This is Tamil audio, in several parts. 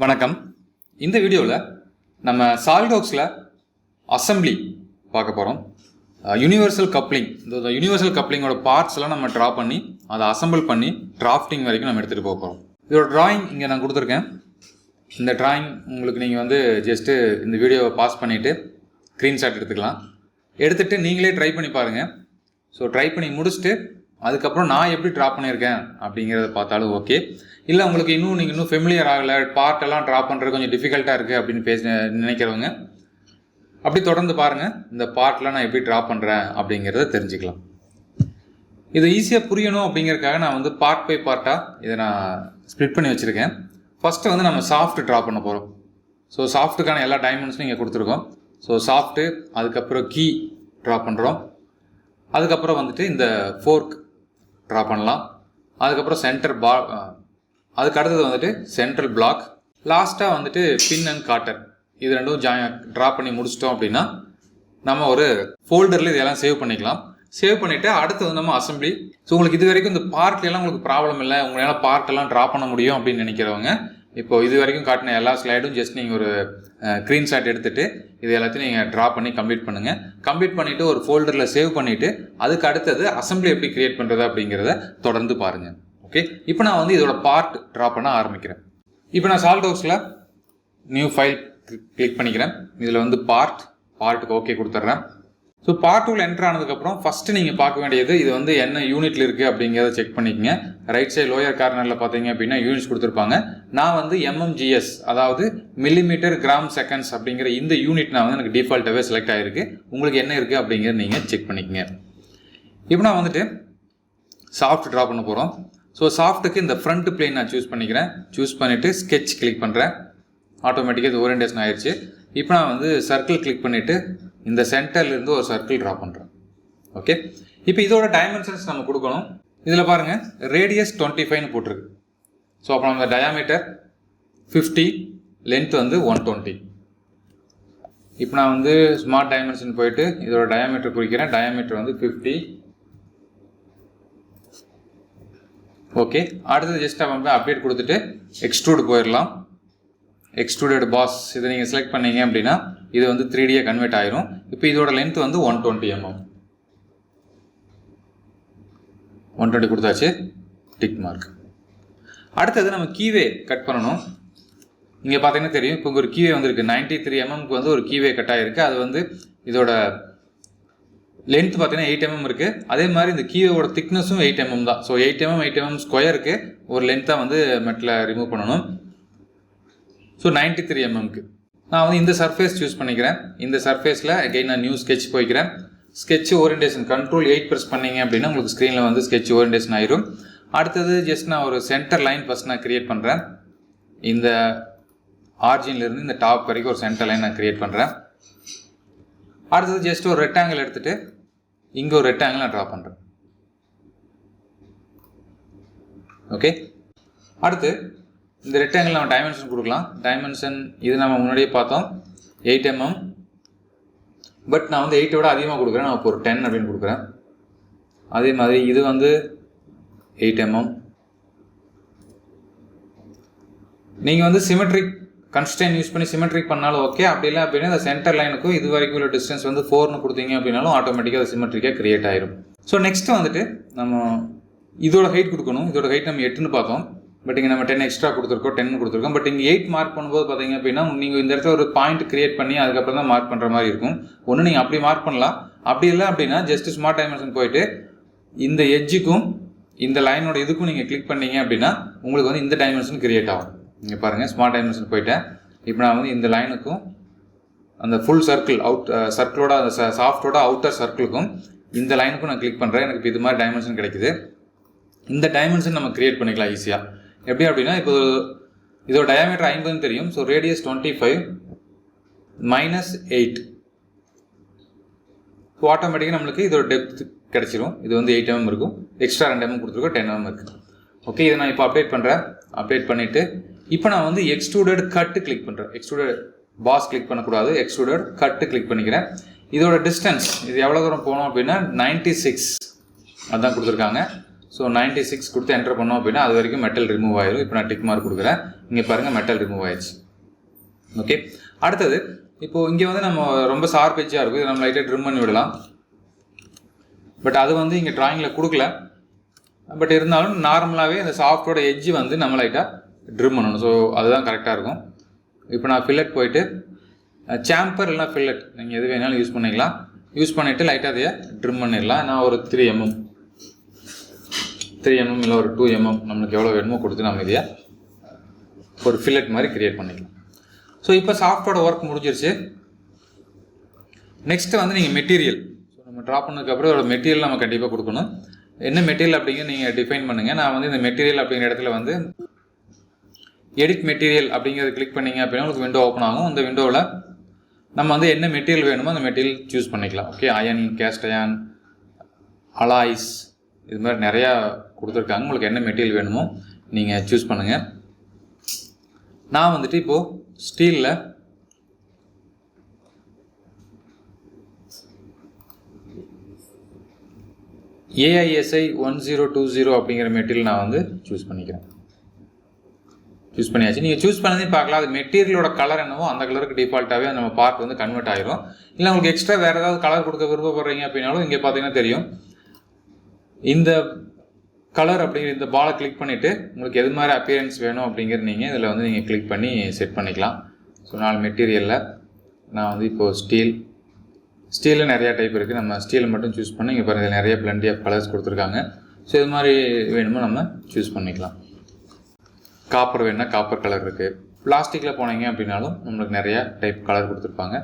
வணக்கம். இந்த வீடியோவில் நம்ம சாலிட்வொர்க்ஸில் அசம்பிளி பார்க்க போகிறோம். யூனிவர்சல் கப்ளிங், இந்த யூனிவர்சல் கப்ளிங்கோட பார்ட்ஸ் எல்லாம் நம்ம ட்ரா பண்ணி அதை அசம்பிள் பண்ணி டிராஃப்டிங் வரைக்கும் நம்ம எடுத்துகிட்டு போக போகிறோம். இதோட ட்ராயிங் இங்கே நான் கொடுத்துருக்கேன். இந்த ட்ராயிங் உங்களுக்கு நீங்கள் வந்து ஜஸ்ட்டு இந்த வீடியோவை பாஸ் பண்ணிவிட்டு ஸ்க்ரீன்ஷாட் எடுத்துக்கலாம். எடுத்துகிட்டு நீங்களே ட்ரை பண்ணி பாருங்கள். ஸோ ட்ரை பண்ணி முடிச்சுட்டு அதுக்கப்புறம் நான் எப்படி ட்ரா பண்ணியிருக்கேன் அப்படிங்கிறத பார்த்தாலும் ஓகே. இல்லை உங்களுக்கு நீங்கள் இன்னும் ஃபெமிலியர் ஆகலை, பார்ட்டெல்லாம் ட்ரா பண்ணுறது கொஞ்சம் டிஃபிகல்ட்டாக இருக்குது அப்படின்னு நினைக்கிறவங்க அப்படி தொடர்ந்து பாருங்கள். இந்த பார்ட்லாம் நான் எப்படி ட்ரா பண்ணுறேன் அப்படிங்கிறத தெரிஞ்சுக்கலாம். இது ஈஸியாக புரியணும் அப்படிங்கிறதுக்காக நான் வந்து பார்ட் பை பார்ட்டாக இதை நான் ஸ்ப்ளிட் பண்ணி வச்சுருக்கேன். ஃபஸ்ட்டு வந்து நம்ம சாஃப்ட் ட்ரா பண்ண போகிறோம். ஸோ சாஃப்ட்டுக்கான எல்லா டைமென்ஷனும் இங்கே கொடுத்துருக்கோம். ஸோ சாஃப்ட்டு, அதுக்கப்புறம் கீ ட்ரா பண்ணுறோம். அதுக்கப்புறம் வந்துட்டு இந்த ஃபோர்க் ட்ரா பண்ணலாம். அதுக்கப்புறம் அதுக்கு அடுத்தது வந்துட்டு சென்ட்ரல் பிளாக், லாஸ்ட்டாக வந்துட்டு பின் அண்ட் காட்டர். இது ரெண்டும் ட்ரா பண்ணி முடிச்சிட்டோம் அப்படின்னா நம்ம ஒரு ஃபோல்டரில் இதெல்லாம் சேவ் பண்ணிக்கலாம். சேவ் பண்ணிவிட்டு அடுத்து வந்து நம்ம அசம்பிளி. ஸோ உங்களுக்கு இது வரைக்கும் இந்த பார்ட்லாம் உங்களுக்கு ப்ராப்ளம் இல்லை, உங்களால் பார்ட்டெல்லாம் ட்ரா பண்ண முடியும் அப்படின்னு நினைக்கிறவங்க இப்போ இது வரைக்கும் காட்டின எல்லா ஸ்லைடும் ஜஸ்ட் நீங்கள் ஒரு ஸ்க்ரீன்ஷாட் எடுத்துகிட்டு இது எல்லாத்தையும் நீங்கள் ட்ரா பண்ணி கம்ப்ளீட் பண்ணுங்கள். கம்ப்ளீட் பண்ணிவிட்டு ஒரு ஃபோல்டரில் சேவ் பண்ணிவிட்டு அதுக்கு அடுத்தது அசம்பிளி எப்படி க்ரியேட் பண்ணுறது அப்படிங்கிறத தொடர்ந்து பாருங்கள். ஓகே, இப்போ நான் வந்து இதோட பார்ட் ட்ரா பண்ண ஆரம்பிக்கிறேன். இப்போ நான் சாலிட்வொர்க்ஸில் நியூ ஃபைல் கிளிக் பண்ணிக்கிறேன். இதில் வந்து பார்ட்டுக்கு ஓகே கொடுத்துட்றேன். ஸோ பார்ட் 2 என்ட்ரு ஆனதுக்கப்புறம் ஃபஸ்ட்டு நீங்கள் பார்க்க வேண்டியது இது வந்து என்ன யூனிட்டில் இருக்குது அப்படிங்கிறத செக் பண்ணிக்கங்க. ரைட் சைடு லோயர் கார்னரில் பார்த்தீங்க அப்படின்னா யூனிட்ஸ் கொடுத்துருப்பாங்க. நான் வந்து MMGS, அதாவது மில்லிமீட்டர் கிராம் செகண்ட்ஸ் அப்படிங்கிற இந்த யூனிட் நான் வந்து எனக்கு டிஃபால்ட்டாகவே செலக்ட் ஆகிருக்கு. உங்களுக்கு என்ன இருக்குது அப்படிங்கிறத நீங்கள் செக் பண்ணிக்கங்க. இப்போ நான் வந்துட்டு சாஃப்ட் ட்ரா பண்ண போகிறோம். ஸோ சாஃப்ட்டுக்கு இந்த ஃப்ரண்ட் பிளேன் நான் சூஸ் பண்ணிக்கிறேன். சூஸ் பண்ணிவிட்டு ஸ்கெட்ச் கிளிக் பண்ணுறேன். ஆட்டோமேட்டிக்காக இது ஓரியன்டேஷன் ஆயிடுச்சு. இப்போ நான் வந்து சர்க்கிள் கிளிக் பண்ணிவிட்டு இந்த சென்டர்லேருந்து ஒரு சர்க்கிள் ட்ரா பண்ணுறேன். ஓகே, இப்போ இதோட டைமென்ஷன்ஸ் நம்ம கொடுக்கணும். இதில் பாருங்கள், ரேடியஸ் 25ன்னு போட்டிருக்கு. ஸோ அப்போ நம்ம டயாமீட்டர் 50, லென்த் வந்து 120. இப்போ நான் வந்து ஸ்மார்ட் டைமென்ஷன் போயிட்டு இதோட டயாமீட்டர் குறிக்கிறேன். டயாமீட்டர் வந்து 50. ஓகே, அடுத்தது ஜஸ்ட் நம்ம அப்டேட் கொடுத்துட்டு எக்ஸ்ட்ரூட் போயிடலாம். எக்ஸ்ட்ரூடட் பாஸ் இதை நீங்கள் செலக்ட் பண்ணீங்க அப்படின்னா இது வந்து 3D கன்வெர்ட் ஆயிரும். இப்போ இதோட லென்த் வந்து 120 mm. 120 கொடுத்தாச்சு, டிக் மார்க். அடுத்தது நம்ம கீவே கட் பண்ணணும். இங்கே பார்த்தீங்கன்னா தெரியும், இப்போ ஒரு கீவே வந்துருக்கு 93 mm வந்து ஒரு கீவே கட் ஆகிருக்கு. அது வந்து இதோட லென்த் பார்த்தீங்கன்னா 8 mm இருக்குது. அதே மாதிரி இந்த கீவேவோட திக்னஸும் 8 mm தான். ஸோ 8 mm ஸ்கொயருக்கு ஒரு லென்த்தாக வந்து மெட்டில் ரிமூவ் பண்ணணும். ஸோ 93 mm நான் வந்து இந்த சர்ஃபேஸ் சூஸ் பண்ணிக்கிறேன். இந்த சர்ஃபேஸில் அகெயின் நான் நியூ ஸ்கெட்ச் போய்க்கிறேன். ஸ்கெட்ச் ஓரியன்டேஷன் Ctrl 8 ப்ரெஸ் பண்ணிங்க அப்படின்னா உங்களுக்கு ஸ்க்ரீனில் வந்து ஸ்கெட்ச் ஓரியன்டேஷன் ஆயிரும். அடுத்தது ஜஸ்ட் நான் ஒரு சென்டர் லைன் ஃபஸ்ட் நான் க்ரியேட் பண்ணுறேன். இந்த ஆர்ஜின்லேருந்து இந்த டாப் வரைக்கும் ஒரு சென்டர் லைன் நான் க்ரியேட் பண்ணுறேன். அடுத்தது ஜஸ்ட் ஒரு ரெக்டாங்கிள் எடுத்துகிட்டு இங்கே ஒரு ரெக்டாங்கிள் நான் ட்ரா பண்ணுறேன். ஓகே, அடுத்து இந்த ரெக்டாங்கிள் நம்ம டைமென்ஷன் கொடுக்கலாம். டைமென்ஷன் இது நம்ம முன்னாடியே பார்த்தோம் 8 mm. பட் நான் வந்து 8 விட அதிகமாக கொடுக்குறேன். நான் இப்போ ஒரு 10 அப்படின்னு கொடுக்குறேன். அதே மாதிரி இது வந்து 8 mm. நீங்கள் வந்து சிமெட்ரிக் கன்ஸ்டன்ட் யூஸ் பண்ணி சிமெட்ரிக் பண்ணாலும் ஓகே. அப்படி இல்லை அப்படின்னா இந்த சென்டர் லைனுக்கும் இது வரைக்கும் உள்ள டிஸ்டன்ஸ் வந்து 4ன்னு கொடுத்தீங்க அப்படின்னாலும் ஆட்டோமேட்டிக்காக அது சிமெட்ரிக்காக கிரியேட் ஆயிரும். ஸோ நெக்ஸ்ட்டு வந்துட்டு நம்ம இதோட ஹைட் கொடுக்கணும். இதோட ஹைட் நம்ம 8ன்னு பார்த்தோம். பட் இங்கே நம்ம 10 எக்ஸ்ட்ரா கொடுத்துருக்கோம், 10 கொடுத்துருக்கோம். பட் இங்கே 8 மார்க் பண்ணும்போது பார்த்தீங்க அப்படின்னா நீங்கள் இந்த இடத்துல ஒரு பாயிண்ட் கிரியேட் பண்ணி அதுக்கப்புறம் தான் மார்க் பண்ணுற மாதிரி இருக்கும். ஒன்று நீங்கள் அப்படி மார்க் பண்ணலாம். அப்படி இல்லை அப்படின்னா ஜஸ்ட் ஸ்மார்ட் டைமென்ஷன் போயிட்டு இந்த எட்ஜுக்கும் இந்த லைனோட இதுக்கும் நீங்கள் கிளிக் பண்ணீங்க அப்படின்னா உங்களுக்கு வந்து இந்த டைமென்ஷன் கிரியேட் ஆகும். இங்கே பாருங்கள், ஸ்மார்ட் டைமென்ஷன் போயிட்டேன். இப்போ நான் வந்து இந்த லைனுக்கும் அந்த ஃபுல் சர்க்கிள் சர்க்கிளோட அந்த சாஃப்டோட அவுட்டர் சர்க்கிளுக்கும் இந்த லைனுக்கும் நான் கிளிக் பண்ணுறேன். எனக்கு இப்போ இது மாதிரி டைமென்ஷன் கிடைக்குது. இந்த டைமென்ஷன் நம்ம கிரியேட் பண்ணிக்கலாம் ஈஸியாக. எப்படி அப்படின்னா இப்போ இதோட டயாமீட்டர் 50 தெரியும். So radius 25 -8. ஸோ ஆட்டோமேட்டிக்காக நம்மளுக்கு இதோட டெப்த் கிடச்சிரும். இது வந்து 8 mm இருக்கும். எக்ஸ்ட்ரா 2 mm கொடுத்துருக்கோம், 10 mm இருக்குது. ஓகே, இதை நான் இப்போ அப்டேட் பண்ணுறேன். அப்டேட் பண்ணிவிட்டு இப்போ நான் வந்து எக்ஸ்ட்ரூடட் கட்டு கிளிக் பண்ணுறேன். எக்ஸ்ட்ரூடட் பாஸ் கிளிக் பண்ணக்கூடாது, எக்ஸ்ட்ரூடட் கட்டு கிளிக் பண்ணிக்கிறேன். இதோட டிஸ்டன்ஸ் இது எவ்வளோ தூரம் போகணும் அப்படின்னா 96 அதுதான் கொடுத்துருக்காங்க. ஸோ 96 கொடுத்து என்டர் பண்ணோம் அப்படின்னா அது வரைக்கும் மெட்டல் ரிமூவ் ஆயிரும். இப்போ நான் டிக் மார்க் கொடுக்குறேன். இங்கே பாருங்கள் மெட்டல் ரிமூவ் ஆயிடுச்சு. ஓகே, அடுத்தது இப்போது இங்கே வந்து நம்ம ரொம்ப ஷார்ப் எட்ஜாக இருக்கும். இதை நம்ம லைட்டாக ட்ரிம் பண்ணி விடலாம். பட் அது வந்து இங்கே ட்ராயிங்கில் கொடுக்கல. பட் இருந்தாலும் நார்மலாகவே இந்த சாஃப்டோட எட்ஜு வந்து நம்ம லைட்டாக ட்ரிம் பண்ணணும். ஸோ அதுதான் கரெக்டாக இருக்கும். இப்போ நான் ஃபில்லட் போயிட்டு சாம்பர் இல்லைனா ஃபில்லட் நீங்கள் எது வேணாலும் யூஸ் பண்ணிக்கலாம். யூஸ் பண்ணிவிட்டு லைட்டாக அதையே ட்ரிம் பண்ணிடலாம். நான் ஒரு 3 mm இல்லை ஒரு 2 mm நம்மளுக்கு எவ்வளோ வேணுமோ கொடுத்து நம்ம இதையே ஒரு ஃபில்லட் மாதிரி க்ரியேட் பண்ணிக்கலாம். ஸோ இப்போ சாஃப்டோட ஒர்க் முடிஞ்சிருச்சு. நெக்ஸ்ட்டு வந்து நீங்கள் மெட்டீரியல், ஸோ நம்ம ட்ரா பண்ணதுக்கப்புறம் அதோட மெட்டீரியல் நம்ம கண்டிப்பாக கொடுக்கணும். என்ன மெட்டீரியல் அப்படிங்கிற நீங்கள் டிஃபைன் பண்ணுங்கள். நான் வந்து இந்த மெட்டீரியல் அப்படிங்கிற இடத்துல வந்து எடிட் மெட்டீரியல் அப்படிங்கிறது கிளிக் பண்ணிங்க அப்படின்னா உங்களுக்கு விண்டோ ஓப்பன் ஆகும். அந்த விண்டோவில் நம்ம வந்து என்ன மெட்டீரியல் வேணுமோ அந்த மெட்டீரியல் சூஸ் பண்ணிக்கலாம். Okay, iron, cast iron, alloys, இது மாதிரி நிறையா கொடுத்துருக்காங்க. உங்களுக்கு என்ன மெட்டீரியல் வேணுமோ நீங்கள் சூஸ் பண்ணுங்கள். நான் வந்துட்டு இப்போது ஸ்டீலில் AISI 1020 அப்படிங்கிற மெட்டீரியல் நான் வந்து சூஸ் பண்ணிக்கிறேன். சூஸ் பண்ணியாச்சு. நீங்கள் சூஸ் பண்ணதையும் பார்க்கலாம். அது மெட்டீரியலோட கலர் என்னவோ அந்த கலருக்கு டிஃபால்ட்டாகவே நம்ம பார்ட் வந்து கன்வெர்ட் ஆகிரும். இல்லை உங்களுக்கு எக்ஸ்ட்ரா வேறு ஏதாவது கலர் கொடுக்க விருப்பப்படுறீங்க அப்படின்னாலும் இங்கே பார்த்தீங்கன்னா தெரியும். இந்த கலர் அப்படிங்கிற இந்த பாலை கிளிக் பண்ணிவிட்டு உங்களுக்கு எது மாதிரி அப்பியரன்ஸ் வேணும் அப்படிங்கிறது நீங்கள் இதில் வந்து நீங்கள் கிளிக் பண்ணி செட் பண்ணிக்கலாம். ஸோ 4 மெட்டீரியலில் நான் வந்து இப்போது ஸ்டீலில் நிறையா டைப் இருக்குது. நம்ம ஸ்டீல் மட்டும் சூஸ் பண்ணி இங்கே பாருங்கள் நிறைய பிளெண்டி ஆஃப் கலர்ஸ் கொடுத்துருக்காங்க. ஸோ இது மாதிரி வேணுமோ நம்ம சூஸ் பண்ணிக்கலாம். காப்பர் வேணுன்னா காப்பர் கலர் இருக்குது. பிளாஸ்டிக்கில் போனீங்க அப்படின்னாலும் நம்மளுக்கு நிறையா டைப் கலர் கொடுத்துருப்பாங்க.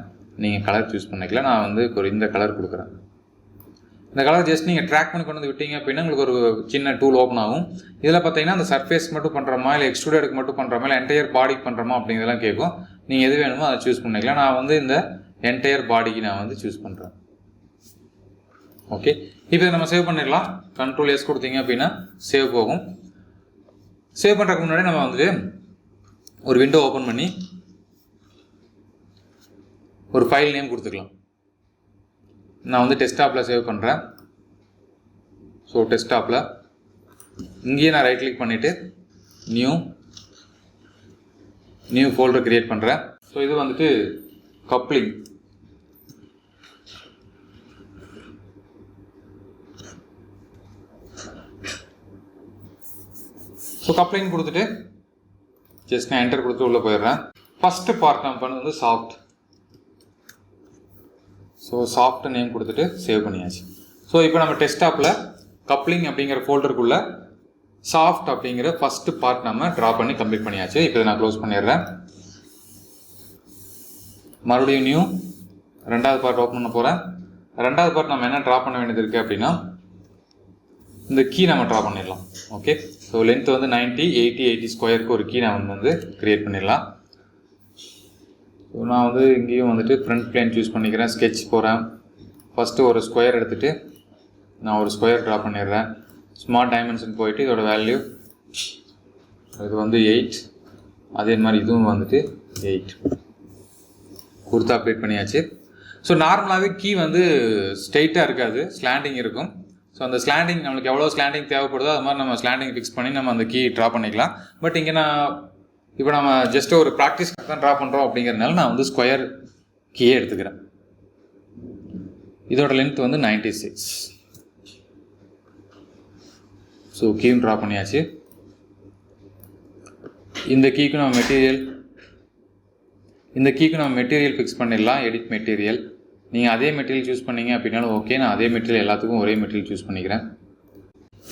நீங்கள் கலர் சூஸ் பண்ணிக்கலாம். நான் வந்து ஒரு இந்த கலர் கொடுக்குறேன். இந்த கலர் ஜஸ்ட் நீங்கள் ட்ராக் பண்ணி கொண்டு வந்து விட்டீங்க அப்படின்னா உங்களுக்கு ஒரு சின்ன டூல் ஓப்பன் ஆகும். இதில் பார்த்தீங்கன்னா அந்த சர்ஃபேஸ் மட்டும் பண்ணுறோமா இல்லை எக்ஸ்ட்ரூடருக்கு மட்டும் பண்ணுறோமா இல்லை என்டையர் பாடிக்கு பண்ணுறோமா அப்படிங்கிறதெல்லாம் கேட்கும். நீங்கள் எது வேணுமோ அதை சூஸ் பண்ணிக்கலாம். நான் வந்து இந்த என்டையர் பாடிக்கு நான் வந்து சூஸ் பண்ணுறேன். ஓகே, இப்போ நம்ம சேவ் பண்ணிடலாம். Ctrl+S கொடுத்தீங்க அப்படின்னா சேவ் போகும். சேவ் பண்ணுறதுக்கு முன்னாடி நம்ம வந்துட்டு ஒரு விண்டோ ஓப்பன் பண்ணி ஒரு ஃபைல் நேம் கொடுத்துக்கலாம். நான் வந்து டெஸ்க்டாப்பில் சேவ் பண்ணுறேன். ஸோ டெஸ்க்டாப்பில் இங்கேயே நான் ரைட் கிளிக் பண்ணிவிட்டு நியூ ஃபோல்டர் க்ரியேட் பண்ணுறேன். ஸோ இது வந்துட்டு கப்ளிங். ஸோ கப்ளிங் கொடுத்துட்டு ஜஸ்ட் நான் என்டர் கொடுத்து உள்ளே போயிடுறேன். ஃபஸ்ட்டு பார்ட் நம்ம பண்ணது வந்து சாஃப்ட். ஸோ சாஃப்ட் நேம் கொடுத்துட்டு சேவ் பண்ணியாச்சு. ஸோ இப்போ நம்ம டெஸ்க்டாப்பில் கப்ளிங் அப்படிங்கிற ஃபோல்டருக்குள்ளே சாஃப்ட் அப்படிங்கிற ஃபஸ்ட்டு பார்ட் நம்ம ட்ரா பண்ணி கம்ப்ளீட் பண்ணியாச்சு. இப்போ நான் க்ளோஸ் பண்ணிடுறேன். மறுபடியும் நியூ 2வது பார்ட் ஓப்பன் பண்ண போகிறேன். 2வது பார்ட் நம்ம என்ன ட்ரா பண்ண வேண்டியது இருக்குது அப்படின்னா இந்த கீ நம்ம ட்ரா பண்ணிடலாம். ஓகே, ஸோ லென்த் வந்து 90, 80, 80 ஸ்கொயருக்கு ஒரு கீ நான் வந்து க்ரியேட் பண்ணிடலாம். ஸோ நான் வந்து இங்கேயும் வந்துட்டு ஃப்ரண்ட் பிளேன் சூஸ் பண்ணிக்கிறேன். ஸ்கெட்ச் போகிறேன். ஃபஸ்ட்டு ஒரு ஸ்கொயர் எடுத்துகிட்டு நான் ஒரு ஸ்கொயர் ட்ரா பண்ணிடுறேன். ஸ்மார்ட் டைமென்ஷன் போயிட்டு இதோட வேல்யூ இது வந்து 8. அதே மாதிரி இதுவும் வந்துட்டு 8 கொடுத்து அப்டேட் பண்ணியாச்சு. ஸோ நார்மலாகவே கீ வந்து ஸ்ட்ரெயிட்டாக இருக்காது, ஸ்லாண்டிங் இருக்கும். ஸோ அந்த ஸ்லாண்டிங் நம்மளுக்கு எவ்வளோ ஸ்லாண்டிங் தேவைப்படுதோ அது மாதிரி நம்ம ஸ்லாண்டிங் ஃபிக்ஸ் பண்ணி நம்ம அந்த கீ ட்ரா பண்ணிக்கலாம். பட் இங்கே இப்போ நம்ம ஜஸ்ட் ஒரு ப்ராக்டிஸ் தான் ட்ரா பண்ணுறோம் அப்படிங்கிறதுனால நான் வந்து ஸ்கொயர் கீயே எடுத்துக்கிறேன். இதோட லென்த் வந்து 96. ஸோ கீயும் ட்ரா பண்ணியாச்சு. இந்த கீக்கு நம்ம மெட்டீரியல் ஃபிக்ஸ் பண்ணிடலாம். Edit material. நீங்கள் அதே மெட்டீரியல் சூஸ் பண்ணீங்க அப்படின்னாலும் ஓகே. நான் அதே மெட்டீரியல் எல்லாத்துக்கும் ஒரே மெட்டீரியல் சூஸ் பண்ணிக்கிறேன்.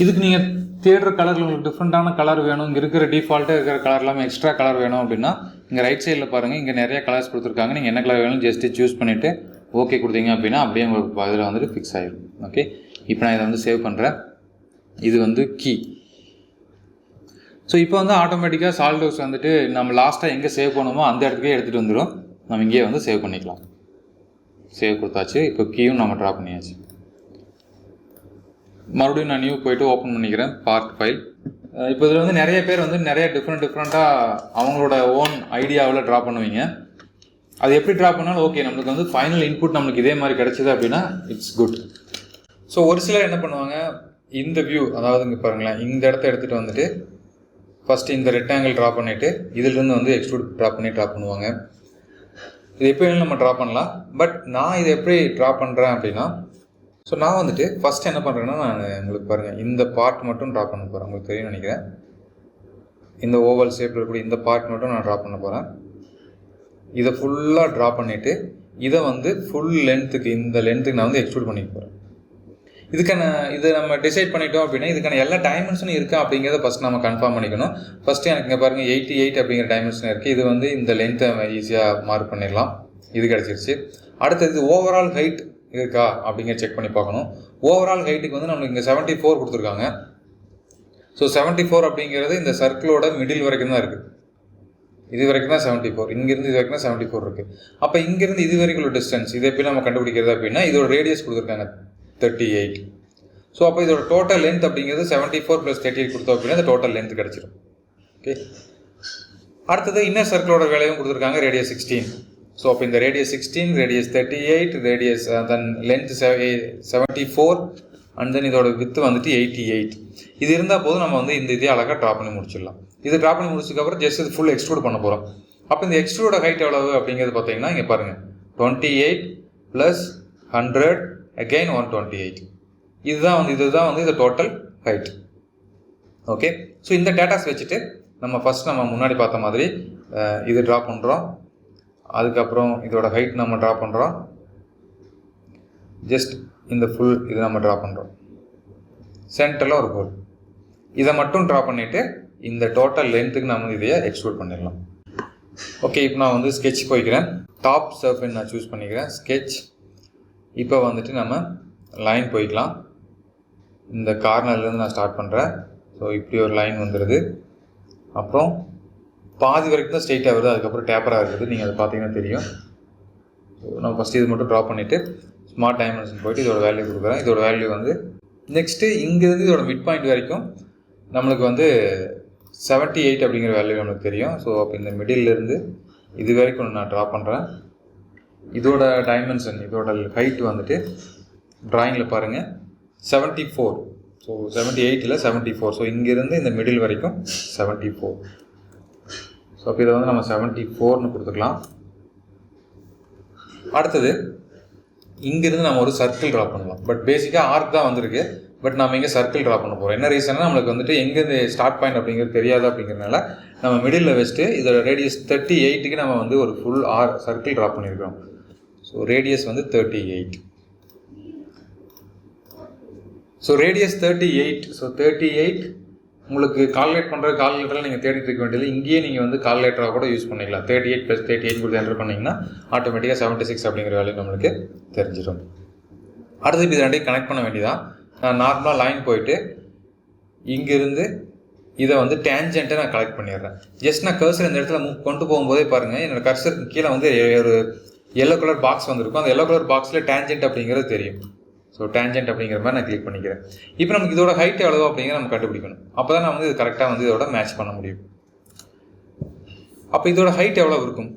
இதுக்கு நீங்கள் தேடுற கலரில் உங்களுக்கு டிஃப்ரெண்ட்டான கலர் வேணும், இங்கே இருக்கிற டிஃபால்ட்டாக இருக்கிற கலர் இல்லாமல் எக்ஸ்ட்ரா கலர் வேணும் அப்படின்னா இங்கே ரைட் சைடில் பாருங்கள், இங்கே நிறைய கலர்ஸ் கொடுத்துருக்காங்க. நீங்கள் என்ன கலர் வேணும் ஜஸ்ட்டு சூஸ் பண்ணிவிட்டு ஓகே கொடுத்தீங்க அப்படின்னா அப்படியே உங்களுக்கு அதில் வந்துட்டு ஃபிக்ஸ் ஆகிடும். ஓகே, இப்போ நான் இதை வந்து சேவ் பண்ணுறேன். இது வந்து கீ. ஸோ இப்போ வந்து ஆட்டோமேட்டிக்காக சாலிட்வொர்க்ஸ் வந்துட்டு நம்ம லாஸ்ட்டாக எங்கே சேவ் பண்ணுமோ அந்த இடத்துக்கே எடுத்துகிட்டு வந்துடும். நம்ம இங்கேயே வந்து சேவ் பண்ணிக்கலாம். சேவ் கொடுத்தாச்சு. இப்போ கீயும் நம்ம ட்ரா பண்ணியாச்சு. மறுபடியும் நான் நியூ போய்ட்டு ஓப்பன் பண்ணிக்கிறேன் பார்ட் ஃபைல். இப்போ இதில் வந்து நிறைய பேர் வந்து நிறைய டிஃப்ரெண்ட்டாக அவங்களோட ஓன் ஐடியாவில் ட்ரா பண்ணுவீங்க. அது எப்படி ட்ரா பண்ணாலும் ஓகே, நம்மளுக்கு வந்து ஃபைனல் இன்புட் நம்மளுக்கு இதே மாதிரி கிடச்சிது அப்படின்னா இட்ஸ் குட். ஸோ ஒரு சிலர் என்ன பண்ணுவாங்க, இந்த வியூ, அதாவது இங்கே பாருங்களேன், இந்த இடத்த எடுத்துகிட்டு வந்துட்டு ஃபஸ்ட்டு இந்த ரெக்டாங்கிள் ட்ரா பண்ணிவிட்டு இதிலிருந்து வந்து எக்ஸ்ட்ரூட் ட்ரா பண்ணுவாங்க. இது எப்போ வேணும் நம்ம ட்ரா பண்ணலாம். பட் நான் இதை எப்படி ட்ரா பண்ணுறேன் அப்படின்னா, ஸோ நான் வந்துட்டு ஃபஸ்ட்டு என்ன பண்ணுறேன்னா, நான் உங்களுக்கு பாருங்கள் இந்த பார்ட் மட்டும் ட்ரா பண்ண போகிறேன். உங்களுக்கு தெரியும் நினைக்கிறேன். இந்த ஓவல் ஷேப்பில் இருக்கக்கூடிய இந்த பார்ட் மட்டும் நான் ட்ரா பண்ண போகிறேன். இதை ஃபுல்லாக ட்ரா பண்ணிவிட்டு இதை வந்து ஃபுல் லென்த்துக்கு, இந்த லென்த்துக்கு நான் வந்து எக்ஸ்ட்ரூட் பண்ணிக்க போகிறேன். இதை நம்ம டிசைட் பண்ணிட்டோம் அப்படின்னா இதுக்கான எல்லா டைமென்ஷனும் இருக்கா அப்படிங்கிறத ஃபஸ்ட் நம்ம கன்ஃபார்ம் பண்ணிக்கணும். ஃபஸ்ட்டு எனக்கு இங்கே பாருங்கள் 88 அப்படிங்கிற டைமென்ஷன் இருக்குது. இது வந்து இந்த லென்த்தை ஈஸியாக மார்க் பண்ணிடலாம். இது கிடச்சிருச்சு. அடுத்தது ஓவரால் ஹைட் இருக்கா அப்படிங்கிற செக் பண்ணி பார்க்கணும். ஓவரால் ஹைட்டுக்கு வந்து நம்மளுக்கு இங்கே 74 கொடுத்துருக்காங்க. ஸோ 74 அப்படிங்கிறது இந்த சர்க்கிளோட மிடில் வரைக்கும் தான் இருக்குது. இது வரைக்கும் தான் 74, இங்கேருந்து இது வரைக்கும் தான் 74 இருக்குது. அப்போ இங்கேருந்து இது வரைக்கும் உள்ள டிஸ்டன்ஸ் இதை எப்படி நம்ம கண்டுபிடிக்கிறது அப்படின்னா, இதோட ரேடியஸ் கொடுத்துருக்காங்க 38. ஸோ அப்போ இதோட டோட்டல் லென்த் அப்படிங்கிறது 74 + 38 கொடுத்தோம் அப்படின்னா இந்த டோட்டல் லென்த் கிடச்சிடும். ஓகே, அடுத்தது இன்னர் சர்க்கிளோட வேலையும் கொடுத்துருக்காங்க, ரேடியஸ் 16. ஸோ அப்போ இந்த radius 16, radius 38, radius then length 74 and then இதோட வித்து வந்துட்டு 88. இது இருந்தால் போதும், நம்ம வந்து இந்த இதே அழகாக ட்ரா பண்ணி முடிச்சிடலாம். இது ட்ரா பண்ணி முடிச்சதுக்கப்புறம் ஜஸ்ட் இது ஃபுல் எக்ஸ்ட்ரூட் பண்ண போகிறோம். அப்போ இந்த எக்ஸ்ட்ரூடோட ஹைட் எவ்வளவு அப்படிங்கிறது பார்த்தீங்கன்னா, இங்கே பாருங்கள் 28 + 100 again 128. இதுதான் வந்து இது டோட்டல் ஹைட். ஓகே, ஸோ இந்த டேட்டாஸ் வச்சுட்டு நம்ம ஃபஸ்ட் நம்ம முன்னாடி பார்த்த மாதிரி இது ட்ரா பண்ணுறோம். அதுக்கப்புறம் இதோட ஹைட் நம்ம ட்ரா பண்ணுறோம். ஜஸ்ட் இந்த ஃபுல் இது நம்ம ட்ரா பண்ணுறோம். சென்டரில் ஒரு ஹோல், இதை மட்டும் ட்ரா பண்ணிவிட்டு இந்த டோட்டல் லென்த்துக்கு நம்ம இதையே எக்ஸ்ட்ரூட் பண்ணிடலாம். ஓகே, இப்போ நான் வந்து ஸ்கெட்ச் போய்க்கிறேன். டாப் சர்ஃபேஸ் நான் சூஸ் பண்ணிக்கிறேன், ஸ்கெட்ச். இப்போ வந்துட்டு நம்ம லைன் போய்க்கலாம். இந்த கார்னர்லேருந்து நான் ஸ்டார்ட் பண்ணுறேன். ஸோ இப்படி ஒரு லைன் வந்துடுது. அப்புறம் பாதி வரைக்கும் தான் ஸ்ட்ரெயிட்டாக வருது, அதுக்கப்புறம் டேப்பராக இருக்குது. நீங்கள் அதை பார்த்தீங்கன்னா தெரியும். ஸோ நான் ஃபஸ்ட்டு இது மட்டும் ட்ரா பண்ணிவிட்டு ஸ்மார்ட் டைமென்ஷன் போய்ட்டு இதோட வேல்யூ கொடுக்குறேன். இதோட வேல்யூ வந்து நெக்ஸ்ட்டு இங்கேருந்து இதோட மிட் பாயிண்ட் வரைக்கும் நம்மளுக்கு வந்து 78 அப்படிங்கிற வேல்யூ நம்மளுக்கு தெரியும். ஸோ அப்போ இந்த மிடில்லேருந்து இது வரைக்கும் நான் ட்ரா பண்ணுறேன். இதோட டைமென்ஷன், இதோட ஹைட் வந்துட்டு ட்ராயிங்கில் பாருங்கள் 74. ஸோ 78 74. ஸோ இங்கேருந்து இந்த மிடில் வரைக்கும் 74. ஸோ அப்போ இதை வந்து நம்ம 74ன்னு கொடுத்துக்கலாம். அடுத்தது இங்கேருந்து நம்ம ஒரு சர்க்கிள் ட்ரா பண்ணலாம். பட் பேசிக்காக ஆர்க் தான் வந்திருக்கு. பட் நம்ம இங்கே சர்க்கிள் ட்ரா பண்ண போகிறோம். என்ன ரீசன்னா, நம்மளுக்கு வந்துட்டு எங்கேருந்து ஸ்டார்ட் பாயிண்ட் அப்படிங்கிறது தெரியாது. அப்படிங்கிறதுனால நம்ம மிடில் வச்சுட்டு இதோட ரேடியஸ் 38க்கு நம்ம வந்து ஒரு ஃபுல் சர்க்கிள் ட்ரா பண்ணியிருக்கிறோம். ஸோ ரேடியஸ் வந்து 38. So radius 38. ஸோ 38 உங்களுக்கு கால்குலேட் பண்ணுற கால்குலேட்டரில் நீங்கள் தேடிட்டு இருக்க வேண்டியது. இங்கேயே நீங்கள் வந்து கால்குலேட்டராக கூட யூஸ் பண்ணிக்கலாம். 38 + 38 கொடுத்து என்டர் பண்ணிங்கன்னா ஆட்டோமேட்டிக்காக 76 அப்படிங்கிற வேல்யூ நம்மளுக்கு தெரிஞ்சிடும். அடுத்து இது ரெண்டையும் கனெக்ட் பண்ண வேண்டியதான். நான் நார்மலாக லைன் போயிட்டு இங்கேருந்து இதை வந்து டேஞ்சென்ட்டை நான் கலெக்ட் பண்ணிடுறேன். ஜஸ்ட் நான் கர்சர் இந்த இடத்துல கொண்டு போகும்போதே பாருங்கள், என்னோட கர்சர் கீழே வந்து ஒரு எல்லோ கலர் பாக்ஸ் வந்திருக்கும். அந்த எல்லோ கலர் பாக்ஸில் டேஞ்சென்ட் அப்படிங்கிறது தெரியும். ஸோ டேஞ்சென்ட் அப்படிங்கிற மாதிரி நான் கிளிக் பண்ணிக்கிறேன். இப்போ நமக்கு இதோட ஹைட் எவ்வளோ அப்படிங்கிற நம்ம கண்டுபிடிக்கணும். அப்போ தான் நான் வந்து இது கரெக்டாக வந்து இதோட மேட்ச் பண்ண முடியும். அப்போ இதோட ஹைட் எவ்வளோ இருக்கும்?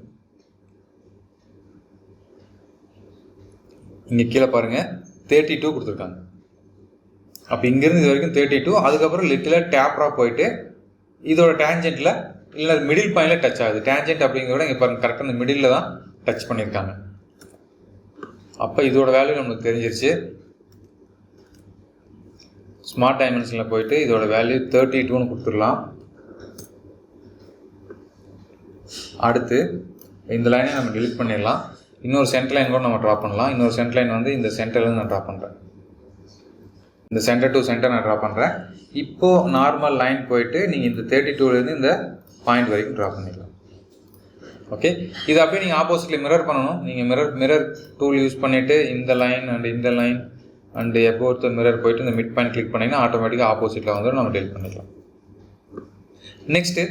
இங்கே கீழே பாருங்கள் 32 கொடுத்துருக்காங்க. அப்போ இங்கேருந்து இது வரைக்கும் 32. அதுக்கப்புறம் லிட்டில் டேப்பராக போயிட்டு இதோட டேஞ்சென்ட்டில் இல்லை மிடில் பாயிண்டில் டச் ஆகுது. டேஞ்சென்ட் அப்படிங்கிறத இங்கே பாருங்கள், கரெக்டாக இந்த மிடில் தான் டச் பண்ணியிருக்காங்க. அப்போ இதோட வேல்யூ நம்மளுக்கு தெரிஞ்சிருச்சு. ஸ்மார்ட் டைமென்ஷனில் போயிட்டு இதோட வேல்யூ 32ன்னு கொடுத்துடலாம். அடுத்து இந்த லைனை நம்ம டிலீட் பண்ணிடலாம். இன்னொரு சென்டர் லைன் கூட நம்ம ட்ரா பண்ணலாம். இன்னொரு சென்டர் லைன் வந்து இந்த சென்டர்லேருந்து நான் ட்ரா பண்ணுறேன். இந்த சென்டர் டு சென்டர் நான் ட்ரா பண்ணுறேன். இப்போது நார்மல் லைன் போயிட்டு நீங்கள் இந்த 32லேருந்து இந்த பாயிண்ட் வரைக்கும் ட்ரா பண்ணிடலாம். ஓகே, இது அப்படியே நீங்கள் ஆப்போசிட்டில் மிரர் பண்ணணும். நீங்கள் மிரர் டூல் யூஸ் பண்ணிவிட்டு இந்த லைன் அண்ட் இந்த லைன் அண்டு எப்போது மிரர் போயிட்டு இந்த மிட் பாயிண்ட் கிளிக் பண்ணிங்கன்னா ஆட்டோமேட்டிக்காக ஆப்போசிட்டில் வந்து நம்ம டெலிட் பண்ணிக்கலாம். நெக்ஸ்ட்டு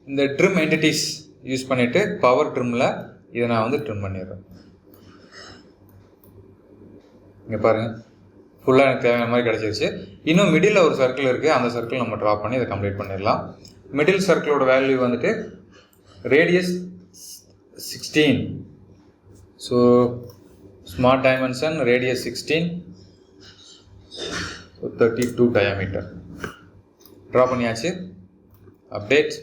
இந்த ட்ரிம் என்டிட்டிஸ் யூஸ் பண்ணிவிட்டு பவர் ட்ரிம்மில் இதை நான் வந்து ட்ரிம் பண்ணிடுறேன். இங்கே பாருங்கள், ஃபுல்லாக எனக்கு தேவையான மாதிரி கிடச்சிருச்சு. இன்னும் மிடில் ஒரு சர்க்கிள் இருக்குது. அந்த சர்க்கிள் நம்ம ட்ரா பண்ணி இதை கம்ப்ளீட் பண்ணிடலாம். மிடில் சர்க்கிளோட வேல்யூ வந்துட்டு radius 16. So smart dimension radius 16. 32 diameter draw பண்ணியாச்சு. அப்டேட்.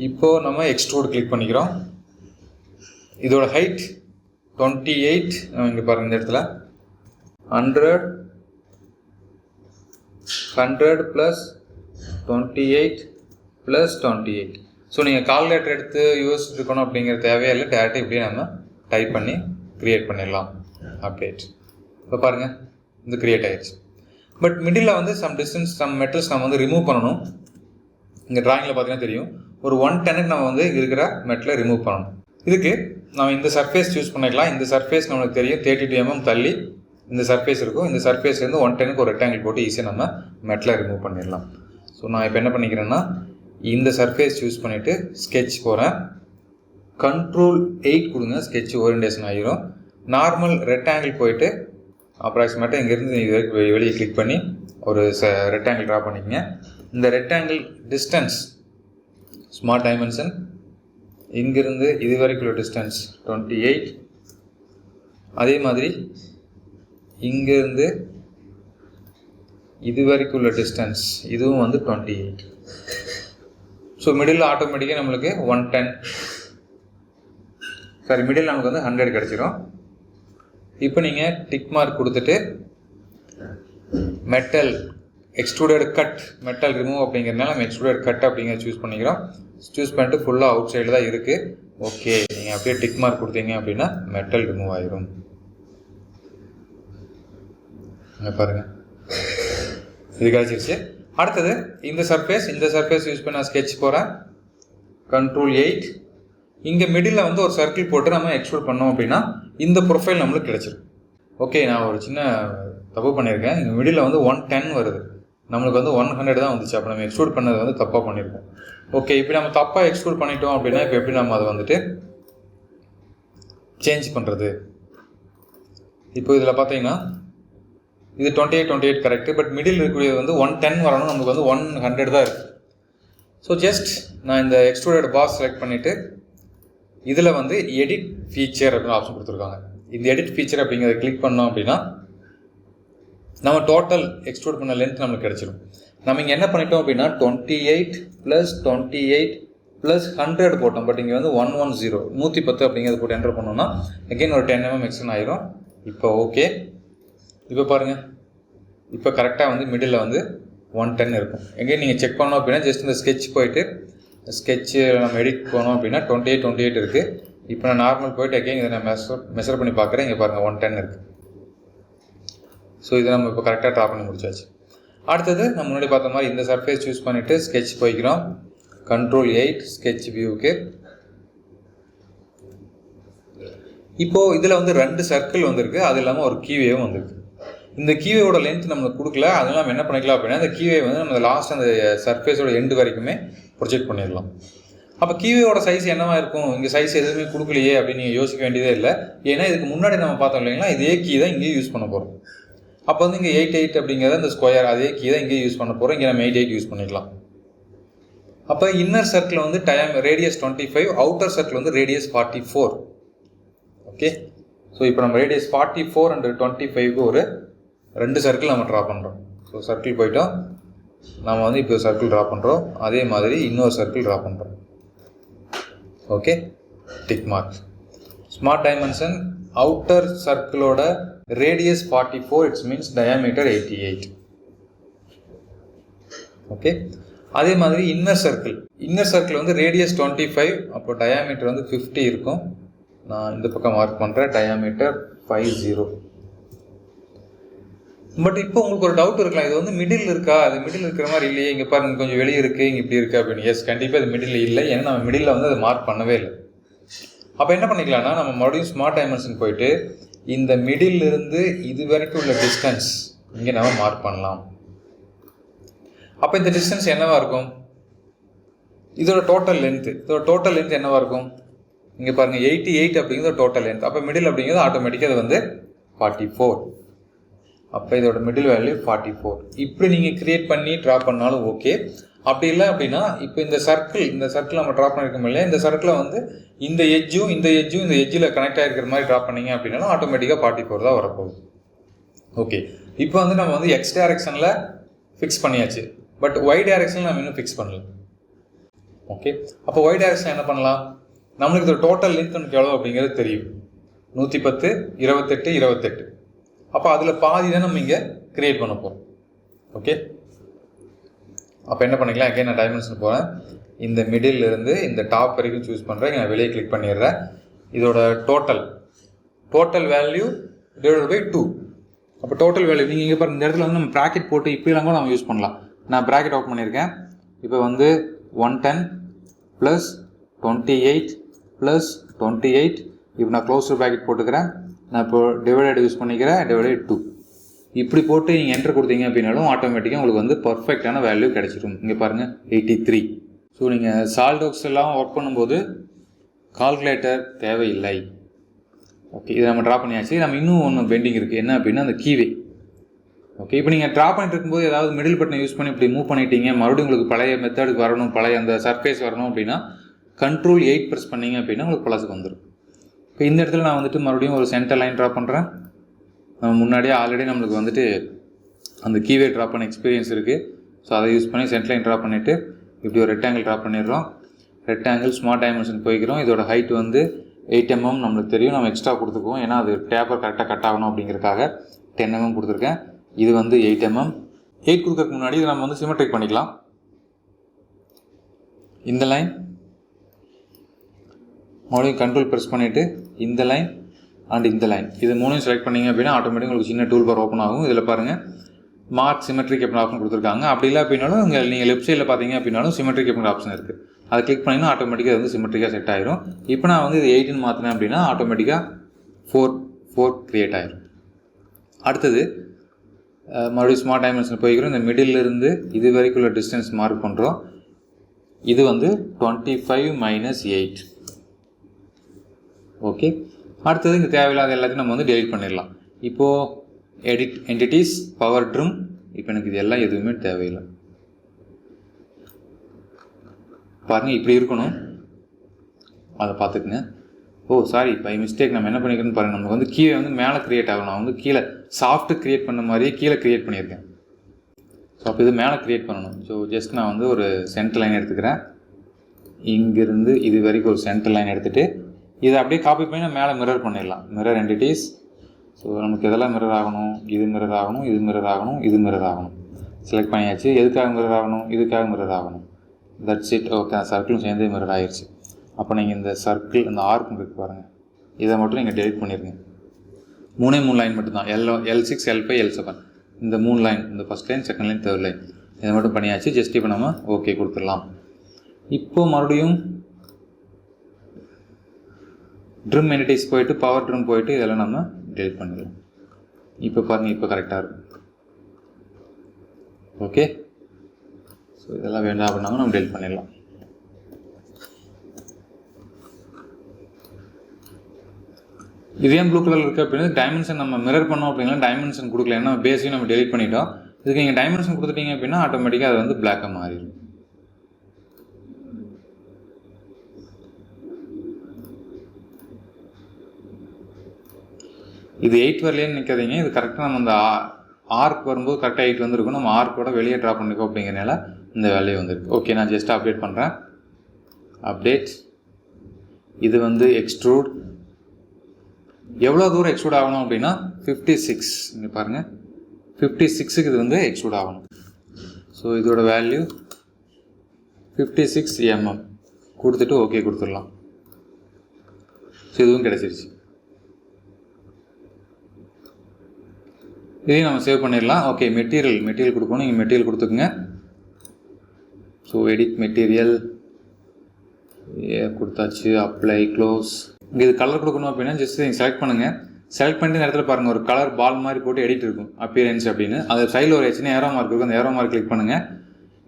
இப்போ நம்ம எக்ஸ்ட்ரூட் கிளிக் பண்ணிக்கிறோம். இதோட ஹைட் 28. இங்கே பாருங்கள் இந்த இடத்துல 100 + 28 + 28. ஸோ நீங்கள் கால்குலேட்டர் எடுத்து யோசிச்சுட்டு இருக்கணும் அப்படிங்கிற தேவையே இல்லை. டேரெக்டாக இப்படியே நம்ம டைப் பண்ணி க்ரியேட் பண்ணிடலாம். அப்டேட். இப்போ பாருங்கள் இது க்ரியேட் ஆகிடுச்சு. பட் மிடில் வந்து சம் டிஸ்டன்ஸ் சம் மெட்டல்ஸ் நம்ம வந்து ரிமூவ் பண்ணணும். இங்கே ட்ராயிங்கில் பார்த்தீங்கன்னா தெரியும், ஒரு 110க்கு நம்ம வந்து இருக்கிற மெட்டலை ரிமூவ் பண்ணணும். இதுக்கு நம்ம இந்த சர்ஃபேஸ் சூஸ் பண்ணிக்கலாம். இந்த சர்ஃபேஸ் நம்மளுக்கு தெரியும் 32 mm தள்ளி இந்த சர்ஃபேஸ் இருக்கும். இந்த சர்ஃபேஸ்லேருந்து 110க்கு ஒரு ரெக்டாங்கிள் போட்டு ஈஸியாக நம்ம மெட்டலை ரிமூவ் பண்ணிடலாம். ஸோ நான் இப்போ என்ன பண்ணிக்கிறேன்னா இந்த சர்ஃபேஸ் சூஸ் பண்ணிவிட்டு ஸ்கெட்ச் போகிறேன். Ctrl 8 கொடுங்க, ஸ்கெட்ச் ஓரியன்டேஷன் ஆகிரும். நார்மல் ரெக்டாங்கிள் போயிட்டு அப்ராக்சிமேட்டாக இங்கேருந்து இது வரைக்கும் வெளியே கிளிக் பண்ணி ஒரு ரெக்டாங்கிள் ட்ரா பண்ணிக்கங்க. இந்த ரெக்டாங்கிள் டிஸ்டன்ஸ் ஸ்மார்ட் டைமென்ஷன் இங்கிருந்து இது வரைக்கும் உள்ள டிஸ்டன்ஸ் 28. அதே மாதிரி இங்கிருந்து இது வரைக்கும் உள்ள டிஸ்டன்ஸ் இதுவும் வந்து 28. ஸோ மிடில் ஆட்டோமேட்டிக்காக நம்மளுக்கு 110 மிடில் நமக்கு வந்து 100 கிடச்சிரும். இப்போ நீங்கள் டிக் மார்க் கொடுத்துட்டு metal extruded cut metal remove அப்படிங்கிறதுனால நம்ம எக்ஸ்ட்ரூடட் கட் அப்படிங்கிறத சூஸ் பண்ணிக்கிறோம். சூஸ் பண்ணிட்டு ஃபுல்லாக அவுட் சைடு தான் இருக்குது. ஓகே, நீங்கள் அப்படியே டிக் மார்க் கொடுத்தீங்க அப்படின்னா மெட்டல் ரிமூவ் ஆயிரும். பாருங்கள் இது கிடச்சிருச்சு. அடுத்தது இந்த சர்ஃபேஸ் யூஸ் பண்ண நான் ஸ்கெட்ச் போகிறேன். Ctrl 8. இங்கே மிடில் வந்து ஒரு சர்க்கிள் போட்டு நம்ம எக்ஸ்ட்ரூட் பண்ணோம் அப்படின்னா இந்த ப்ரொஃபைல் நம்மளுக்கு கிடச்சிரும். ஓகே, நான் ஒரு சின்ன தப்பு பண்ணியிருக்கேன். இங்கே மிடில் வந்து 110 வருது, நம்மளுக்கு வந்து 100 தான் வந்துச்சு. அப்போ நம்ம எக்ஸ்ட்ரூட் பண்ணது வந்து தப்பாக பண்ணியிருக்கோம். ஓகே, இப்போ நம்ம தப்பாக எக்ஸ்ட்ரூட் பண்ணிட்டோம் அப்படின்னா இப்போ எப்படி நம்ம அதை வந்துட்டு சேஞ்ச் பண்ணுறது? இப்போ இதில் பார்த்தீங்கன்னா இது 28 கரெக்டு. பட் மிடில் இருக்கக்கூடியது வந்து 110 வரணும், நமக்கு வந்து 100 தான் இருக்குது. ஸோ ஜஸ்ட் நான் இந்த எக்ஸ்ட்ரூடட் பாஸ் செலக்ட் பண்ணிவிட்டு இதில் வந்து எடிட் ஃபீச்சர் அப்படின்னு ஆப்ஷன் கொடுத்துருக்காங்க. இந்த எடிட் ஃபீச்சர் அப்படிங்கிறத கிளிக் பண்ணோம் அப்படின்னா நம்ம டோட்டல் எக்ஸ்ட்ரூட் பண்ண லென்த் நம்மளுக்கு கிடச்சிடும். நம்ம இங்கே என்ன பண்ணிட்டோம் அப்படின்னா 28 + 28 + 100 போட்டோம். பட் இங்கே வந்து 110 110 அப்படிங்கிறத போட்டு என்டர் பண்ணோம்னா அகெயின் ஒரு 10 mm எக்ஸ்டன் ஆயிரும். இப்போ ஓகே, இப்போ பாருங்கள், இப்போ கரெக்டாக வந்து மிடில் வந்து 110 இருக்கும். எங்கேயும் நீங்கள் செக் பண்ணோம் அப்படின்னா ஜஸ்ட் இந்த ஸ்கெட்ச் போயிட்டு ஸ்கெட்சு நம்ம எடிட் போனோம் அப்படின்னா 28 இருக்குது. இப்போ நான் நார்மல் போயிட்டு அகெயின் இதை நான் மெஷர் பண்ணி பார்க்குறேன். இங்கே பாருங்கள் 110 இருக்குது. ஸோ இதை நம்ம இப்போ கரெக்டாக ட்ரா பண்ணி முடிச்சாச்சு. அடுத்தது நம்ம முன்னாடி பார்த்த மாதிரி இந்த சர்ஃபேஸ் சூஸ் பண்ணிவிட்டு ஸ்கெட்ச் போய்க்கிறோம். Ctrl 8 ஸ்கெட்ச் வியூவுக்கு. இப்போது இதில் வந்து 2 சர்க்கிள் வந்திருக்கு, அது இல்லாமல் ஒரு கீவேவும் வந்திருக்கு. இந்த கீவேயோட லென்த் நம்மளுக்கு கொடுக்கல, அதெல்லாம் நம்ம என்ன பண்ணிக்கலாம் அப்படின்னா இந்த கீவே வந்து நம்ம லாஸ்ட் அந்த சர்ஃபேஸோட எண்டு வரைக்குமே ப்ரொஜெக்ட் பண்ணிடலாம். அப்போ கீவேயோட சைஸ் என்னவா இருக்கும்? இங்கே சைஸ் எதுவுமே கொடுக்கலையே அப்படின்னு நீங்கள் யோசிக்க வேண்டியதே இல்லை. ஏன்னா இதுக்கு முன்னாடி நம்ம பார்த்தோம் இல்லைங்களா, இதே கீ தான் இங்கேயும் யூஸ் பண்ண போகிறோம். அப்போ வந்து இங்கே 88 அப்படிங்கிறத இந்த ஸ்கொயர் அதே கீ தான் இங்கேயும் யூஸ் பண்ண போகிறோம். இங்கே நம்ம 88 யூஸ் பண்ணிக்கலாம். அப்போ இன்னர் சர்க்கிள் வந்து ரேடியஸ் 25, அவுட்டர் சர்க்கிள் வந்து ரேடியஸ் 44. ஓகே, ஸோ இப்போ நம்ம ரேடியஸ் 44 and 25க்கு ஒரு 2 சர்க்கிள் நம்ம ட்ரா பண்ணுறோம். ஸோ சர்க்கிள் போயிட்டோம், நம்ம வந்து இப்போ சர்க்கிள் ட்ரா பண்ணுறோம். அதே மாதிரி இன்னொரு சர்க்கிள் ட்ரா பண்ணுறோம். Okay, tick mark. Smart dimension outer சர்க்கிளோட radius 44, it's means diameter 88. Okay, அதே மாதிரி இன்னர் சர்க்கிள் வந்து ரேடியஸ் 25, அப்போ டயாமீட்டர் வந்து 50 இருக்கும். நான் இந்த பக்கம் மார்க் பண்ணுறேன், டயாமீட்டர் 50. பட் இப்போ உங்களுக்கு ஒரு டவுட் இருக்கலாம், இது வந்து மிடில் இருக்கா? அது மிடில் இருக்கிற மாதிரி இல்லையே, இங்கே பாருங்க கொஞ்சம் வெளியே இருக்குது, இங்கே இப்படி இருக்குது அப்படின்னு. எஸ், கண்டிப்பாக அது மிடில் இல்லை, ஏன்னா நம்ம மிடில் வந்து அதை மார்க் பண்ணவே இல்லை. அப்போ என்ன பண்ணிக்கலாம்னா நம்ம மறுபடியும் ஸ்மார்ட் டைமென்ஷன் போயிட்டு இந்த மிடில் இருந்து இது வரைக்கும் உள்ள டிஸ்டன்ஸ் இங்கே நம்ம மார்க் பண்ணலாம். அப்போ இந்த டிஸ்டன்ஸ் என்னவா இருக்கும்? இதோட டோட்டல் லென்த் என்னவா இருக்கும்? இங்கே பாருங்கள் 88 அப்படிங்கிறது டோட்டல் லென்த். அப்போ மிடில் அப்படிங்கிறது ஆட்டோமேட்டிக்காக அது வந்து 44. அப்போ இதோட மிடில் வேல்யூ 44. இப்படி நீங்கள் கிரியேட் பண்ணி ட்ரா பண்ணாலும் ஓகே. அப்படி இல்லை அப்படின்னா இப்போ இந்த சர்க்கிள் நம்ம ட்ரா பண்ணியிருக்கோம் இல்லையா, இந்த சர்க்கிளை வந்து இந்த எட்ஜும் இந்த எட்ஜில் கனெக்ட் ஆகிருக்கிற மாதிரி ட்ரா பண்ணிங்க அப்படின்னாலும் ஆட்டோமேட்டிக்காக 44 தான் வரப்போகுது. ஓகே, இப்போ வந்து நம்ம வந்து எக்ஸ் டைரக்ஷனில் ஃபிக்ஸ் பண்ணியாச்சு, பட் ஒய் டைரக்ஷனில் நம்ம இன்னும் ஃபிக்ஸ் பண்ணல. ஓகே, அப்போ ஒய் டைரக்ஷன் என்ன பண்ணலாம், நம்மளுக்கு இந்த டோட்டல் லென்த் நமக்கு எவ்வளோ அப்படிங்கிறது தெரியும், 110, 28, 28. அப்போ அதில் பாதி தான் நம்ம இங்கே கிரியேட் பண்ண போகிறோம். ஓகே, அப்போ என்ன பண்ணிக்கலாம், அகைன் நான் டைமென்ஷன் போகிறேன், இந்த மிடில் இருந்து இந்த டாப் வரைக்கும் சூஸ் பண்ணுறேன், நான் வெளியே கிளிக் பண்ணிடுறேன். இதோட டோட்டல் வேல்யூ டிவைடட் பை 2. அப்போ டோட்டல் வேல்யூ நீங்கள் இங்கே பாருங்கள், இந்த இடத்துல வந்து நம்ம ப்ராக்கெட் போட்டு இப்படிலாம் கூட நம்ம யூஸ் பண்ணலாம். நான் ப்ராக்கெட் ஓப்பன் பண்ணியிருக்கேன். இப்போ வந்து 110 + 28 + 28. இப்போ நான் க்ளோஸ் ப்ராக்கெட் போட்டுக்கிறேன். நான் இப்போ டிவைடட் யூஸ் பண்ணிக்கிறேன், டிவைடட் 2. இப்படி போட்டு நீங்கள் என்டர் கொடுத்தீங்க அப்படின்னாலும் ஆட்டோமேட்டிக்காக உங்களுக்கு வந்து பர்ஃபெக்டான வேல்யூ கிடைச்சிடும். இங்கே பாருங்கள் 83. ஸோ நீங்கள் சால்டோக்ஸ் எல்லாம் ஒர்க் பண்ணும்போது கால்குலேட்டர் தேவையில்லை. ஓகே, இதை நம்ம ட்ரா பண்ணியாச்சு. நம்ம இன்னும் ஒன்று பெண்டிங் இருக்குது, என்ன அப்படின்னா அந்த கீவே. ஓகே, இப்போ நீங்கள் ட்ரா பண்ணிட்டு இருக்கும்போது ஏதாவது மிடில் பட்டனை யூஸ் பண்ணி இப்படி மூவ் பண்ணிட்டீங்க, மறுபடியும் உங்களுக்கு பழைய மெத்தடுக்கு வரணும், பழைய அந்த சர்ஃபேஸ் வரணும் அப்படின்னா Ctrl 8 ப்ரெஸ் பண்ணிங்க அப்படின்னா உங்களுக்கு பழசுக்கு வந்துடும். இப்போ இந்த இடத்துல நான் வந்துட்டு மறுபடியும் ஒரு சென்டர் லைன் ட்ரா பண்ணுறேன். நம்ம முன்னாடியே ஆல்ரெடி நம்மளுக்கு வந்துட்டு அந்த கீவே ட்ரா பண்ண எக்ஸ்பீரியன்ஸ் இருக்குது. ஸோ அதை யூஸ் பண்ணி சென்டர் லைன் ட்ரா பண்ணிவிட்டு இப்படி ஒரு ரெக்டாங்கிள் ட்ரா பண்ணிடுறோம். ரெக்டாங்கிள் ஸ்மார்ட் டைமென்ஷன் போய்க்கிறோம். இதோட ஹைட் வந்து 8 mm நம்மளுக்கு தெரியும், நம்ம எக்ஸ்ட்ரா கொடுத்துக்குவோம், ஏன்னா அது டேப்பர் கரெக்டாக கட் ஆகணும் அப்படிங்கிறதுக்காக 10 mm கொடுத்துருக்கேன். இது வந்து 8 mm. 8 கொடுக்கறதுக்கு முன்னாடி இதை நம்ம வந்து சிமெட்ரிக் பண்ணிக்கலாம். இந்த லைன் மறுபடியும் கண்ட்ரோல் ப்ரெஸ் பண்ணிவிட்டு இந்த லைன் அண்ட் இந்த லைன் இது மூணையும் செலக்ட் பண்ணிங்க அப்படின்னா ஆட்டோமேட்டிக் உங்களுக்கு சின்ன டூல் பார் ஓப்பன் ஆகும். இதில் பாருங்கள் மார்க் சிமெட்ரிக் எப்படி ஆப்ஷன் கொடுத்துருக்காங்க. அப்படி இல்லை அப்படின்னாலும் நீங்கள் லெஃப்ட் சைடில் பார்த்தீங்க அப்படின்னாலும் சிமெட்ரிக் எப்படி ஆப்ஷன் இருக்குது, அதை கிளிக் பண்ணிங்கன்னா ஆட்டோமேட்டிக்காக வந்து சிமெட்ரிக்காக செட் ஆயிரும். இப்போ நான் வந்து இது 8ன்னு மாற்றினேன் அப்படின்னா ஆட்டோமேட்டிக்காக 4 க்ரியேட் ஆயிரும். அடுத்தது மறுபடியும் ஸ்மார்ட் டைமென்ஷன் போய்க்கிறோம். இந்த மிடில் இருந்து இது வரைக்கும் உள்ள டிஸ்டன்ஸ் மார்க் பண்ணுறோம். இது வந்து 25 - 8. ஓகே, அடுத்தது இங்கே தேவையில்லாத எல்லாத்தையும் நம்ம வந்து டெலிட் பண்ணிடலாம். இப்போது எடிட் என்டிட்டிஸ், பவர் ட்ரிம். இப்போ எனக்கு இது எல்லாம் எதுவுமே தேவையில்லை. பாருங்கள் இப்படி இருக்கணும், அதை பார்த்துக்குங்க. சாரி, பை மிஸ்டேக் நம்ம என்ன பண்ணிக்கிறோன்னு பாருங்கள், நமக்கு வந்து கீழே வந்து மேலே க்ரியேட் ஆகணும். நான் வந்து கீழே சாஃப்ட்டு க்ரியேட் பண்ண மாதிரியே கீழே க்ரியேட் பண்ணியிருக்கேன். ஸோ அப்போ இது மேலே க்ரியேட் பண்ணணும். ஸோ ஜஸ்ட் நான் வந்து ஒரு சென்டர் லைன் எடுத்துக்கிறேன். இங்கேருந்து இது வரைக்கும் ஒரு சென்டர் லைன் எடுத்துகிட்டு இதை அப்படியே காப்பி பண்ணி நான் மேலே மிரர் பண்ணிடலாம். Mirror entities. ஸோ நமக்கு எதெல்லாம் மிரர் ஆகணும், இது மிரர் ஆகணும், இது மிரர் ஆகணும், இது மிரர் ஆகணும். செலக்ட் பண்ணியாச்சு. எதுக்காக மிரர் ஆகணும், இதுக்காக மிரர் ஆகணும். That's it. ஓகே, அந்த சர்க்கிளும் சேர்ந்து மிரர் ஆகிடுச்சு. அப்போ நீங்கள் இந்த சர்க்கிள் இந்த ஆர்க் இருக்குது பாருங்கள், இதை மட்டும் நீங்கள் டெலிட் பண்ணிடுங்க. 3 லைன் மட்டும்தான், L6, L5, L7. இந்த 3 லைன், இந்த first line, second line, third line, இதை மட்டும் பண்ணியாச்சு. ஜஸ்ட் இப்போ நம்ம ஓகே கொடுத்துடலாம். இப்போது மறுபடியும் ட்ரிம் என்டிட்டிஸ் போயிட்டு பவர் ட்ரிம் போயிட்டு இதெல்லாம் நம்ம டெலிட் பண்ணிடலாம். இப்போ பாருங்கள், இப்போ கரெக்டாக இருக்கும். ஓகே, ஸோ இதெல்லாம் வேண்டாம் அப்படின்னாலும் நம்ம டெலிட் பண்ணிடலாம். இதே ப்ளூ கலரில் இருக்குது அப்படின்னா டைமென்ஷன் நம்ம மிரர் பண்ணோம் அப்படின்னா டைமென்ஷன் கொடுக்கல, ஏன்னா பேஸையும் நம்ம டெலிட் பண்ணிட்டோம். இதுக்கு நீங்கள் டைமென்ஷன் கொடுத்துட்டீங்க அப்படின்னா ஆட்டோமேட்டிக்காக அது வந்து பிளாக்காக மாறிடும். இது 8 வரலேன்னு நிற்காதீங்க, இது கரெக்டாக நம்ம அந்த ஆர்க் வரும்போது கரெக்டாக 8 வந்துருக்கும். நம்ம ஆர்க்கோட வெளியே ட்ரா பண்ணிக்கோ அப்படிங்கிறனால இந்த வேல்யூ வந்துருக்கு. ஓகே, நான் ஜஸ்ட் அப்டேட் பண்ணுறேன். அப்டேட். இது வந்து எக்ஸ்ட்ரூட். எவ்வளோ தூரம் எக்ஸ்ட்ரூட் ஆகணும் அப்படின்னா 56. இங்கே பாருங்கள், 56க்கு இது வந்து எக்ஸ்ட்ரூட் ஆகணும். ஸோ இதோட வேல்யூ 56 mm கொடுத்துட்டு ஓகே கொடுத்துடலாம். ஸோ இதுவும் கிடச்சிருச்சு. இதையும் நம்ம சேவ் பண்ணிடலாம். ஓகே, மெட்டீரியல் கொடுக்கணும். நீங்கள் மெட்டீரியல் கொடுத்துக்குங்க. ஸோ எடிட் மெட்டீரியல் கொடுத்தாச்சு. Apply, close. இங்கே இது கலர் கொடுக்கணும் அப்படின்னா ஜஸ்ட் நீங்கள் செலக்ட் பண்ணுங்கள். செலக்ட் பண்ணிட்டு இந்த இடத்துல பாருங்கள், ஒரு கலர் பால் மாதிரி போட்டு எடிட் இருக்கும், அப்பியரன்ஸ் அப்படின்னு. அது சைடில் ஒரு சின்ன ஏரோ மார்க் இருக்கும், அந்த ஏரோ மார்க் கிளிக் பண்ணுங்கள்.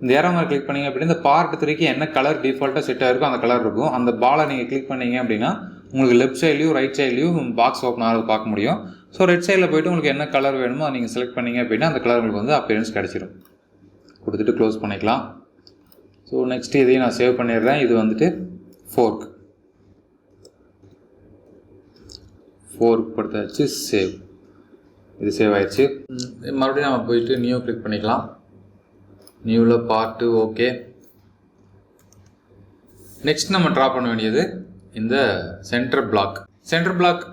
இந்த ஏரோ மார்க் கிளிக் பண்ணிங்க அப்படின்னா இந்த பார்ட் 3க்கு என்ன கலர் டிஃபால்ட்டாக செட் ஆகிருக்கும் அந்த கலர் இருக்கும். அந்த பாலை நீங்கள் கிளிக் பண்ணிங்க அப்படின்னா உங்களுக்கு லெஃப்ட் சைட்லையும் ரைட் சைட்லையும் பாக்ஸ் ஓப்பன் ஆகிறது பார்க்க முடியும். ஸோ ரெட் சைடில் போய்ட்டு உங்களுக்கு என்ன கலர் வேணுமோ அதை நீங்கள் செலக்ட் பண்ணிங்க அப்படின்னா அந்த கலர் உங்களுக்கு வந்து அப்பியரன்ஸ் கிடச்சிடும். கொடுத்துட்டு க்ளோஸ் பண்ணிக்கலாம். ஸோ நெக்ஸ்ட்டு இதையும் நான் சேவ் பண்ணிடுறேன். இது வந்துட்டு ஃபோர்க் கொடுத்தாச்சு. சேவ். இது சேவ் ஆயிடுச்சு. மறுபடியும் நம்ம போயிட்டு நியூ கிளிக் பண்ணிக்கலாம். நியூவில் பார்ட்டு ஓகே. நெக்ஸ்ட் நம்ம ட்ரா பண்ண வேண்டியது இந்த சென்டர் பிளாக். சென்டர் பிளாக்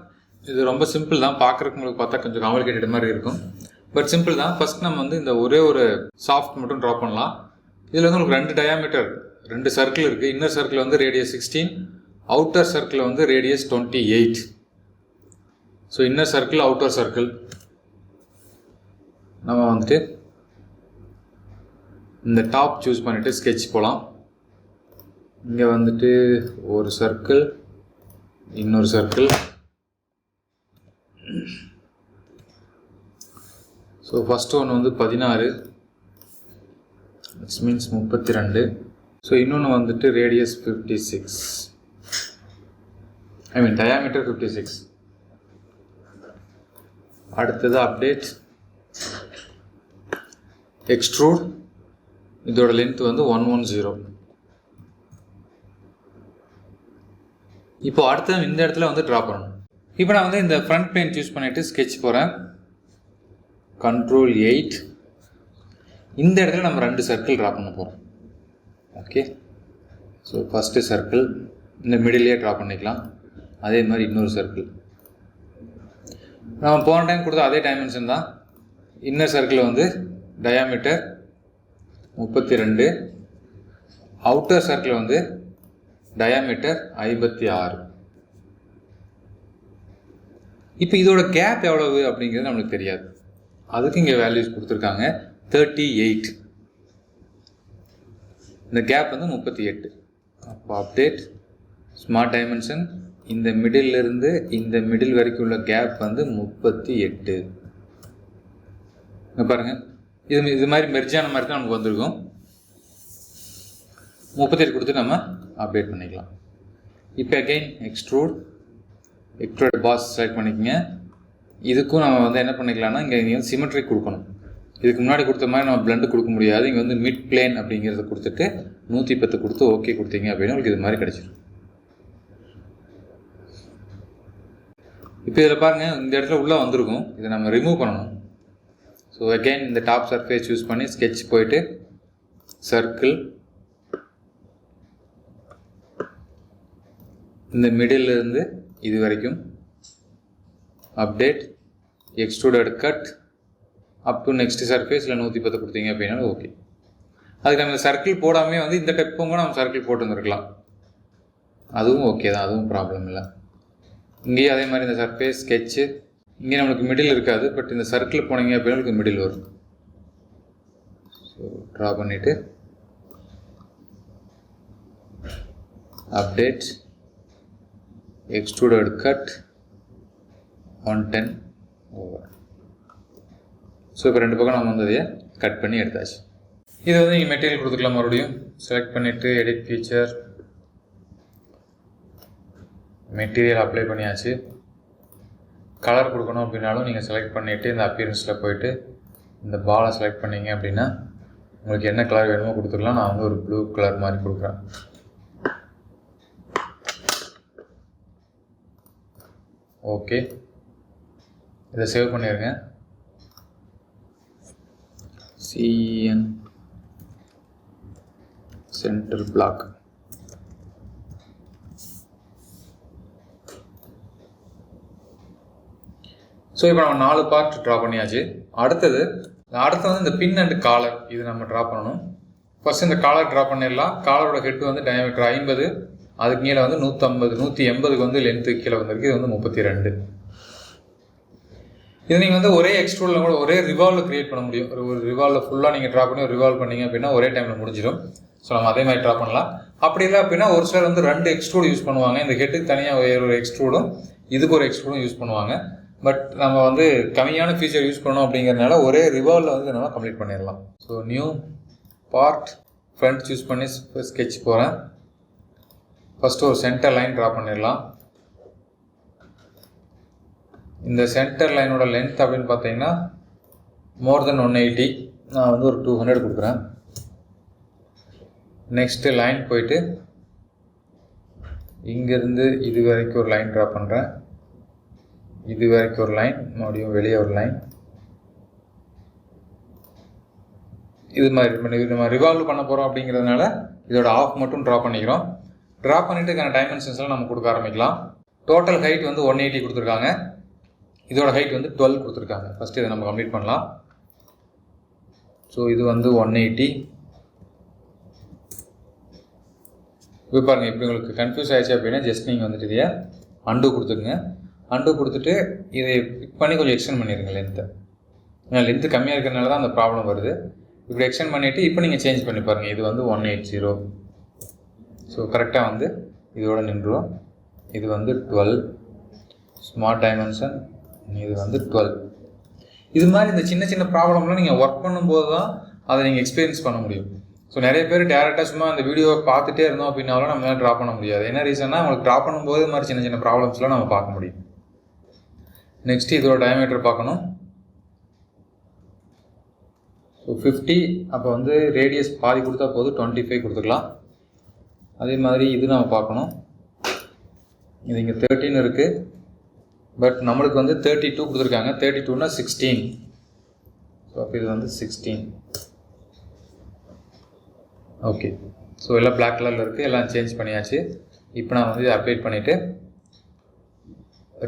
இது ரொம்ப சிம்பிள் தான். பார்க்குறதுக்கு உங்களுக்கு பார்த்தா கொஞ்சம் காம்ப்ளிகேட்டட் மாதிரி இருக்கும், பட் சிம்பிள் தான். ஃபஸ்ட் நம்ம வந்து இந்த ஒரே ஒரு சாஃப்ட் மட்டும் ட்ரா பண்ணலாம். இதில் வந்து உங்களுக்கு 2 டயாமீட்டர் 2 சர்க்கிள் இருக்குது. இன்னர் சர்க்கிள் வந்து ரேடியஸ் 16, அவுட்டர் சர்க்கிள் வந்து radius 28. So inner circle outer circle நம்ம வந்துட்டு இந்த டாப் சூஸ் பண்ணிவிட்டு ஸ்கெட்ச் போகலாம். இங்கே வந்துட்டு ஒரு சர்க்கிள், இன்னொரு சர்க்கிள். ஸோ ஃபஸ்ட்டு ஒன்று வந்து 16, இட்ஸ் மீன்ஸ் 32. ஸோ இன்னொன்று வந்துட்டு ரேடியஸ் 56, டயாமீட்டர் 56. அடுத்தது அப்டேட், எக்ஸ்ட்ரூட், இதோட லென்த் வந்து 110. இப்போ அடுத்த இந்த இடத்துல வந்து ட்ரா பண்ணணும். இப்போ நான் வந்து இந்த ஃப்ரண்ட் பிளேன் சூஸ் பண்ணிவிட்டு ஸ்கெட்ச் போகிறேன். Ctrl 8. இந்த இடத்துல நம்ம 2 சர்க்கிள் ட்ரா பண்ண போகிறோம். ஓகே, ஸோ ஃபஸ்ட்டு சர்க்கிள் இந்த மிடிலே ட்ரா பண்ணிக்கலாம். அதே மாதிரி இன்னொரு சர்க்கிள் நம்ம போன டைம் கொடுத்த அதே டைமென்ஷன் தான். இன்னர் சர்க்கிள் வந்து டயாமீட்டர் 32, அவுட்டர் சர்க்கிள் வந்து டயாமீட்டர் 56. இப்போ இதோட கேப் எவ்வளவு அப்படிங்கிறது நம்மளுக்கு தெரியாது. அதுக்கு இங்கே வேல்யூஸ் கொடுத்துருக்காங்க 38. இந்த கேப் வந்து 38. அப்போ அப்டேட் ஸ்மார்ட் டைமென்ஷன், இந்த மிடில் இருந்து இந்த மிடில் வரைக்கும் உள்ள கேப் வந்து 38. இங்கே பாருங்கள், இது மாதிரி மெர்ஜான மாதிரி தான் நமக்கு வந்திருக்கும். 38 கொடுத்து நம்ம அப்டேட் பண்ணிக்கலாம். இப்போ அகெயின் எக்ஸ்ட்ரூட் பாஸ் செலக்ட் பண்ணிக்கோங்க. இதுக்கும் நம்ம வந்து என்ன பண்ணிக்கலாம்னா இங்கே வந்து சிமெட்ரிக் கொடுக்கணும். இதுக்கு முன்னாடி கொடுத்த மாதிரி நம்ம பிளண்டு கொடுக்க முடியாது. இங்கே வந்து மிட் பிளேன் அப்படிங்கிறத கொடுத்துட்டு 110 கொடுத்து ஓகே கொடுத்தீங்க அப்படின்னா உங்களுக்கு இது மாதிரி கிடச்சிடும். இப்போ இதில் பாருங்கள், இந்த இடத்துல உள்ளே வந்திருக்கும். இதை நம்ம ரிமூவ் பண்ணணும். ஸோ அகெயின் இந்த டாப் சர்ஃபேஸ் சூஸ் பண்ணி ஸ்கெட்ச் போயிட்டு சர்க்கிள், இந்த மிடில் இருந்து இது வரைக்கும் update, extruded cut up to next surface இல்லை 110 கொடுத்தீங்க அப்படின்னா ஓகே. அதுக்கு நம்ம இந்த சர்க்கிள் போடாமே வந்து இந்த டெப்பும் கூட நம்ம சர்க்கிள் போட்டு வந்துருக்கலாம். அதுவும் ஓகே தான், அதுவும் ப்ராப்ளம் இல்லை. இங்கேயும் அதே மாதிரி இந்த சர்ஃபேஸ் ஸ்கெட்சு, இங்கே நம்மளுக்கு மிடில் இருக்காது, பட் இந்த சர்க்கிள் போனீங்க அப்படின்னா உங்களுக்கு மிடில் வரும். ஸோ ட்ரா பண்ணிவிட்டு update, extruded cut 110 over. So இப்போ 2 பக்கம் நம்ம வந்து அதையே கட் பண்ணி எடுத்தாச்சு. இது வந்து நீங்கள் மெட்டீரியல் கொடுத்துக்கலாம். மறுபடியும் செலக்ட் பண்ணிவிட்டு எடிட் ஃபீச்சர், மெட்டீரியல் அப்ளை பண்ணியாச்சு. கலர் கொடுக்கணும் அப்படின்னாலும் நீங்கள் செலக்ட் பண்ணிவிட்டு இந்த அப்பியரன்ஸில் போயிட்டு இந்த பாலை செலக்ட் பண்ணிங்க அப்படின்னா உங்களுக்கு என்ன கலர் வேணுமோ கொடுத்துக்கலாம். நான் வந்து ஒரு ப்ளூ கலர் மாதிரி கொடுக்குறேன். ஓகே, இதை சேவ் பண்ணிடுங்க. CN centre black. ஸோ இப்போ நம்ம 4 பார்ட் ட்ரா பண்ணியாச்சு. அடுத்து வந்து இந்த பின் அண்ட் காலர் இது நம்ம ட்ரா பண்ணணும். ஃபர்ஸ்ட் இந்த காலர் ட்ரா பண்ணிடலாம். காலரோட ஹெட் வந்து டயாமீட்டர் 50, அதுக்கு கீழே வந்து 150, 180க்கு வந்து லென்த்து கீழே வந்திருக்கு. இது வந்து 32. இது நீங்கள் வந்து ஒரே எக்ஸ்ட்ரூடில் கூட ஒரே ரிவால்வில் க்ரியேட் பண்ண முடியும். ஒரு ரிவால்வில் ஃபுல்லாக நீங்கள் ட்ரா பண்ணி ஒரு ரிவால்வ் பண்ணிங்க அப்படின்னா ஒரே டைமில் முடிஞ்சிடும். ஸோ நம்ம அதே மாதிரி ட்ரா பண்ணலாம். அப்படி இல்லை அப்படின்னா ஒரு சிலர் வந்து 2 எக்ஸ்ட்ரூட் யூஸ் பண்ணுவாங்க. இந்த ஹெட்டுக்கு தனியாக ஒரு எக்ஸ்ட்ரூடும் இதுக்கு ஒரு எக்ஸ்ட்ரூடும் யூஸ் பண்ணுவாங்க. பட் நம்ம வந்து கம்மியான ஃபீச்சர் யூஸ் பண்ணோம் அப்படிங்கிறதுனால ஒரே ரிவால்வில் வந்து நம்ம கம்ப்ளீட் பண்ணிடலாம். So new part front choose பண்ணி ஸ்கெட்ச் போகிறேன். ஃபஸ்ட்டு ஒரு சென்டர் லைன் ட்ரா பண்ணிடலாம். இந்த சென்டர் லைனோட லென்த் அப்படின்னு பார்த்தீங்கன்னா மோர் தென் 180. நான் வந்து ஒரு 200 கொடுக்குறேன். நெக்ஸ்ட்டு லைன் போயிட்டு இங்கேருந்து இது வரைக்கும் ஒரு லைன் ட்ரா பண்ணுறேன். இது வரைக்கும் ஒரு லைன், மறுபடியும் வெளியே ஒரு லைன், இது மாதிரி நம்ம ரிவால்வ் பண்ண போகிறோம் அப்படிங்கிறதுனால இதோட ஆஃப் மட்டும் ட்ரா பண்ணிக்கிறோம். ட்ரா பண்ணிட்டு இதுக்கான டைமென்ஷன்ஸ்லாம் நம்ம கொடுக்க ஆரம்பிக்கலாம். டோட்டல் ஹைட் வந்து 180 கொடுத்துருக்காங்க. இதோட ஹைட் வந்து 12 கொடுத்துருக்காங்க. ஃபஸ்ட்டு இதை நம்ம கம்ப்ளீட் பண்ணலாம். ஸோ இது வந்து 180. இப்போ பாருங்கள், இப்படி உங்களுக்கு கன்ஃபியூஸ் ஆகிடுச்சு அப்படின்னா ஜஸ்ட் நீங்கள் வந்துட்டு இதையே அண்டு கொடுத்துருங்க. அண்டு கொடுத்துட்டு இதை பிக் பண்ணி கொஞ்சம் எக்ஸ்டெண்ட் பண்ணிடுங்க லென்த்தை. ஏன்னா லென்த்து கம்மியாக இருக்கிறதுனால தான் அந்த ப்ராப்ளம் வருது. இப்படி எக்ஸ்டெண்ட் பண்ணிவிட்டு இப்போ நீங்கள் சேஞ்ச் பண்ணி பாருங்கள். இது வந்து 180. ஸோ கரெக்டாக வந்து இதோட நின்றுடும். இது வந்து 12 ஸ்மார்ட் டைமென்ஷன், இது வந்து 12. இது மாதிரி இந்த சின்ன சின்ன ப்ராப்ளம்லாம் நீங்கள் ஒர்க் பண்ணும்போது தான் அதை நீங்கள் எக்ஸ்பீரியன்ஸ் பண்ண முடியும். ஸோ நிறைய பேர் டேரெக்டாக சும்மா அந்த வீடியோவை பார்த்துட்டே இருந்தோம் அப்படின்னாலும் நம்மளால் ட்ரா பண்ண முடியாது. என்ன ரீசன்னா அவங்களுக்கு ட்ரா பண்ணும்போது இது மாதிரி சின்ன சின்ன ப்ராப்ளம்ஸ்லாம் நம்ம பார்க்க முடியும். நெக்ஸ்ட்டு இதோட டயமீட்டர் பார்க்கணும். ஸோ 50. அப்போ வந்து ரேடியஸ் பாதி கொடுத்தா போதும், 25 கொடுத்துக்கலாம். அதே மாதிரி இது நம்ம பார்க்கணும். இது இங்கே 13 இருக்குது, பட் நம்மளுக்கு வந்து 32 கொடுத்துருக்காங்க. 32னா 16. ஸோ அப்போ இது வந்து 16. ஓகே. ஸோ எல்லாம் பிளாக் கலரில் இருக்குது, எல்லாம் சேஞ்ச் பண்ணியாச்சு. இப்போ நான் வந்து அப்டேட் பண்ணிவிட்டு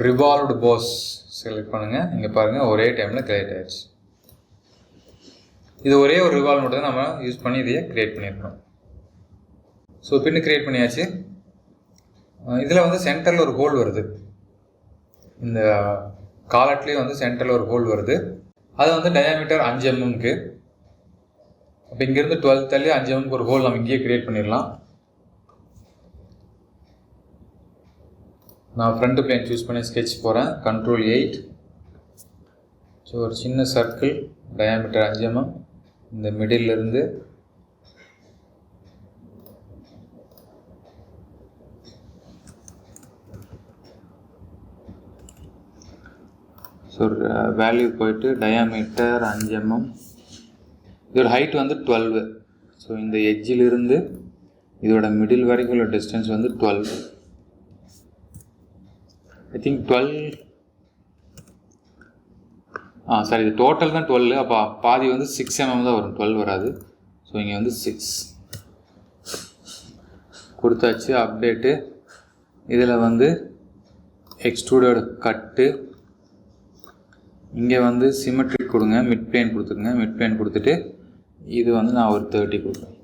ரிவால்வ்டு போஸ் செலக்ட் பண்ணுங்கள். இங்கே பாருங்கள், ஒரே டைமில் கிரியேட் ஆகிடுச்சு. இது ஒரே ஒரு ரிவால்வ் மட்டும் தான் நம்ம யூஸ் பண்ணி இதையே க்ரியேட் பண்ணியிருக்கோம். ஸோ பின்னு க்ரியேட் பண்ணியாச்சு. இதில் வந்து சென்டரில் ஒரு ஹோல் வருது. இந்த காலட்லேயே வந்து சென்டரில் ஒரு ஹோல் வருது. அது வந்து டயாமீட்டர் 5 mm. அப்போ இங்கேருந்து 12 தள்ளி 5 mm ஒரு ஹோல் நம்ம இங்கேயே க்ரியேட் பண்ணிடலாம். நான் ஃப்ரண்ட் பிளேன் சூஸ் பண்ணி ஸ்கெட்ச் போகிறேன். Ctrl 8. ஸோ ஒரு சின்ன சர்க்கிள் டயாமீட்டர் 5 mm. இந்த மிடிலிருந்து ஸோ வேல்யூ போயிட்டு டயாமீட்டர் 5 mm. இதோட ஹைட் வந்து 12. ஸோ இந்த எட்ஜிலிருந்து இதோட மிடில் வரைக்கும் உள்ள டிஸ்டன்ஸ் வந்து 12. I think 12. சாரி, இது டோட்டல் தான் 12. அப்போ பாதி வந்து 6 mm தான் வரும், 12 வராது. ஸோ இங்கே வந்து 6 கொடுத்தாச்சு. அப்டேட்டு. இதில் வந்து எக்ஸ்ட்ரூடட் கட்டு. இங்கே வந்து சிமெட்ரிக் கொடுங்க, மிட் பிளேன் கொடுத்துருங்க. மிட் பிளேன் கொடுத்துட்டு இது வந்து நான் ஒரு 30 கொடுக்குறேன்.